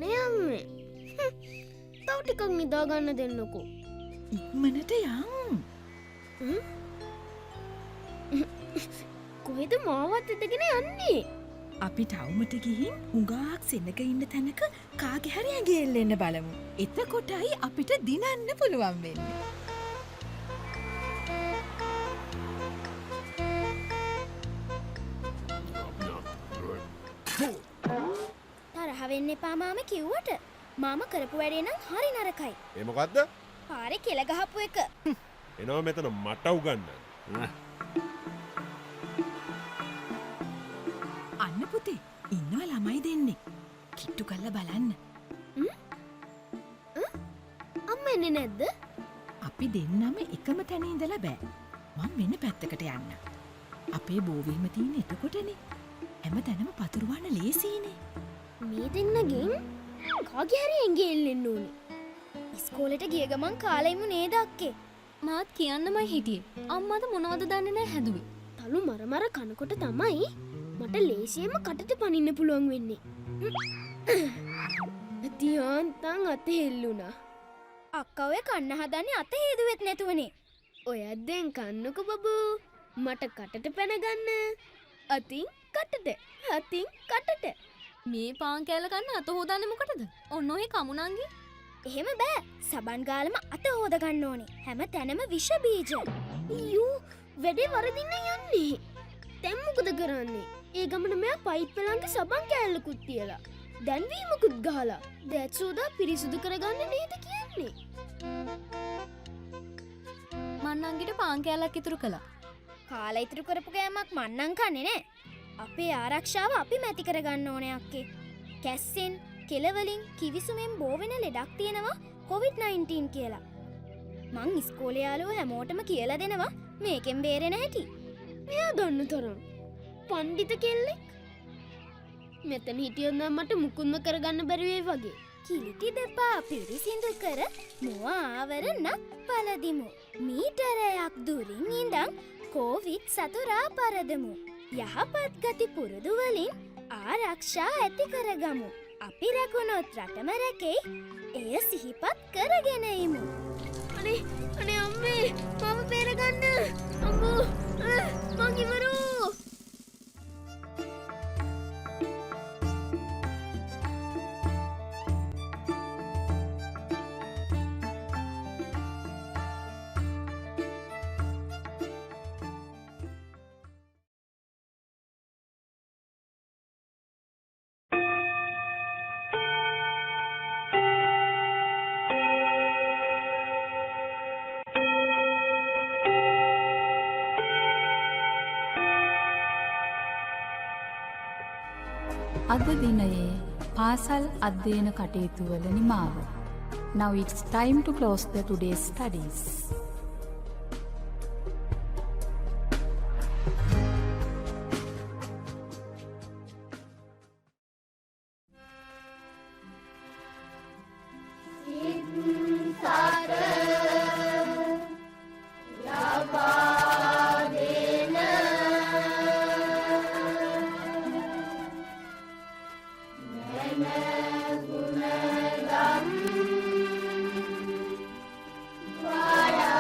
නේ අම්මේ. තව ටිකක් නිදාගන්න දෙන්නකෝ. ඉක්මනට යන්. කොහෙද මාවත් එතගෙන යන්නේ? අපි ටවුමට ගිහින් හුඟක් සෙනග ඉන්න තැනක කාගේ හරි ඇඟේ එල්ලෙන්න බලමු. එතකොටයි අපිට දිනන්න පුළුවන් වෙන්නේ. තරහ වෙන්න එපා මාම කිව්වට මාම කරපු වැඩේ නම් හරි නරකයි. ඒ මොකද්ද? පාරේ කෙල ගහපු එක. එනවා මෙතන මට උගන්නන්න. අන්න පුතේ ඉන්නවා ළමයි දෙන්නේ. කිට්ටු කරලා බලන්න. අම්ම එන්නේ නැද්ද? අපි දෙන්නම එකම තැන ඉඳලා බෑ. මම වෙන පැත්තකට යන්න. අපේ බෝවීම තියෙන එතකොටනේ. හැම තැනම පතුරවන්න ලේසියිනේ. මේ දෙන්නගෙන් කාගේ හරි ඇඟේ එල්ලෙන්න ඕනේ. ඉස්කෝලේට ගිය ගමන් කාලෙම නේද අක්කේ? මාත් කියන්නමයි හිටියේ. අම්මද මොනවද දන්නේ නැහැ හැදුවේ. තලු මරමර කනකොට තමයි මට ලේසියෙන්ම කටට පනින්න පුළුවන් වෙන්නේ. තියන්තන් අත හෙල්ලුණා. අක්කා ඔය කන්න හදන්නේ අත හේදුවෙත් නැතුවනේ. ඔයත් දැන් කන්නකො බබූ. මට කටට පැන ගන්න. අතින් කටට. අතින් කටට. මේ පාන් කෑල්ල ගන්න අත හොදන්නේ මොකටද? ඔන්න ඔය කමුණන්ගේ. එහෙම බෑ. සබන් ගාලම අත හොද ගන්න ඕනේ. හැම තැනම විෂ බීජ. ඊයෝ වැඩේ වරදින්න යන්නේ. දැන් මොකද කරන්නේ? ඒ ගමන මෙයා පයිප් ළඟ සබන් කෑල්ලකුත් තියලා. දැන්වීමකුත් ගහලා. දැත්සෝදා පිරිසුදු කරගන්න නේද කියන්නේ? මන්නන්ගිට පාන් කෑල්ලක් ඉතුරු කළා. කාලා ඉතුරු කරපු කෑමක් මන්නම් කන්නේ නෑ. අපේ ආරක්ෂාව අපි මැති කරගන්න ඕනේ අක්කේ. කැස්සෙන්, කෙලවලින්, කිවිසුමෙන් බෝවෙන ලෙඩක් තියෙනවා COVID-19 කියලා. මං ඉස්කෝලේ යාළුවෝ හැමෝටම කියලා දෙනවා මේකෙන් බේරෙන හැටි. මෙයා දන්න තරම් පණ්ඩිත කෙල්ලෙක්. මෙතන හිටියොත් නම් මට මුකුත්ම කරගන්න බැරි වෙයි වගේ. කිලිටි දෙපා පිරිසිදු කර මුව ආවරණ පළදිමු. මීටරයක් දුරින් ඉඳන් කොවිඩ් සතුරා පරදමු. යහපත් ගති පුරුදු වලින් ආරක්ෂා ඇති කරගමු. අපි රැකුණොත් රටම රැකෙයි. එය සිහිපත් කරගෙන ඉමු. අනේ අම්මේ මම පෙරගන්න. අම්මෝ මං ඉවරෝ. අද දිනයේ පාසල් අධ්‍යයන කටයුතු වල නිමාව. Now it's time to close the today's studies. Vada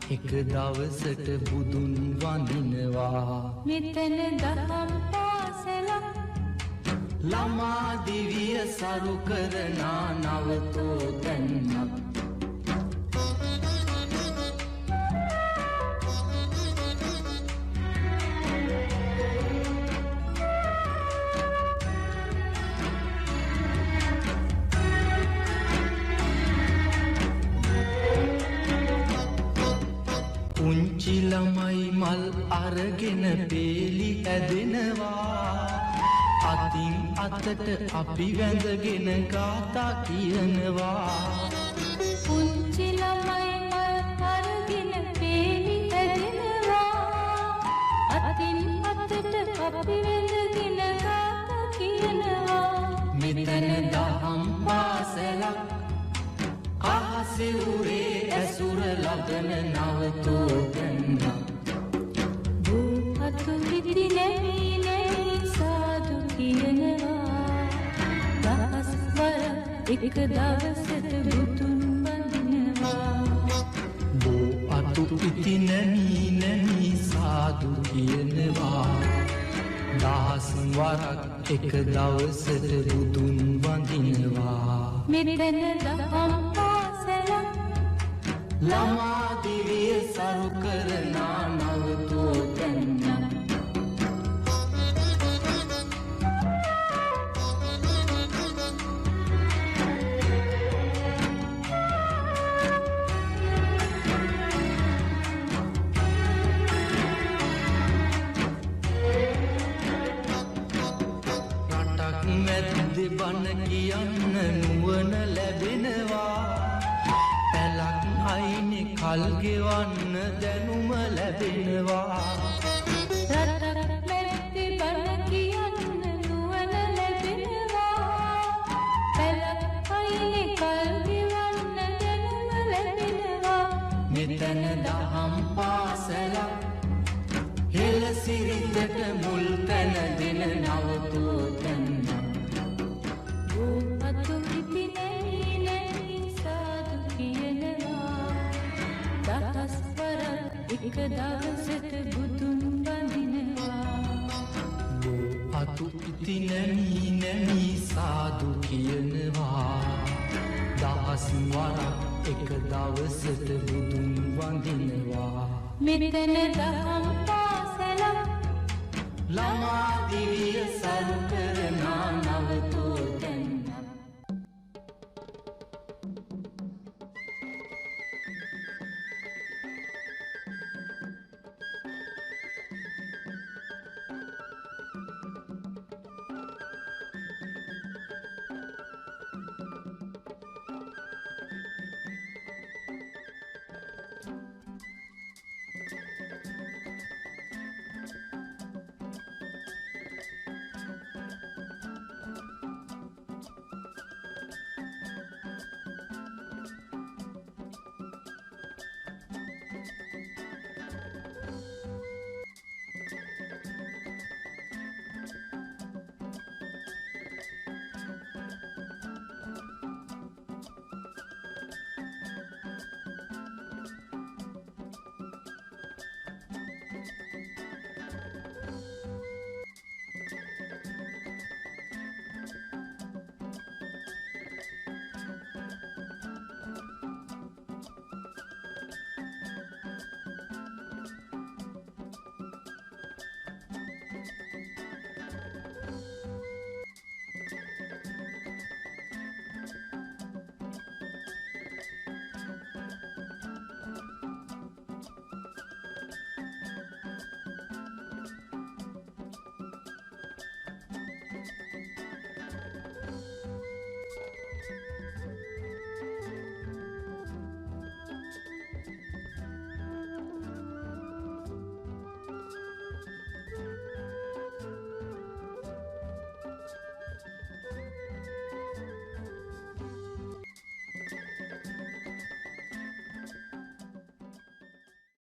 එක දවසට බුදුන් වඳිනවා මෙතන දහම් පාසලක් ළමා දිවිය සරු කරනා නවතෝ තැන්නක් පුංචි ළමයි මල් අරගෙන පේලි ඇදෙනවා අතින් අතට අපි වැඳගෙන ගාථා කියනවා පුංචි ළමයි මල් අරගෙන පේලි ඇදෙනවා අතින් අතට අපි වැඳගෙන ගාථා කියනවා මෙතන දහම් පාසලක් අහසිවුරේ ඇසුර ලබන නවතෝ ගන්න භූපතු විදි නැවී නැවී සාදු කියනවා දහස් වර එක දවසට බුදුන් වඳිනවා භූපතු විදි නැවී නැවී සාදු කියනවා දහස් වරක් එක දවසට බුදුන් වඳිනවා මෙතන දහම් පාසලක් ළමා දිවිය සරු කරනා නවතෝ තැන්න රටක් මැද්දෙ බණ කියන්න නුවණ ලැබෙනවා පැලක් අයිනෙ කල් ගෙවන්න දැනුම ලැබෙනවා රටක් මැද්දෙ බණ කියන්න නුවණ ලැබෙනවා පැලක් අයිනෙ කල් ගෙවන්න දැනුම ලැබෙනවා මෙතන දහම් පාසලක් හෙළ සිරිතට මුල් තැන දෙන නවතෝ තැන්න භූපතු විදි නැවී නැවී සාදු කියනවා දහස් වර එක දවසට බුදුන් වඳිනවා අතු ඉති නැමී නැමී සාදු කියනවා දහස් වරක් එක දවසට බුදුන් වඳිනවා මෙතන දහම් පාසලක් ළමා දිවිය සරු කරනා නවතෝ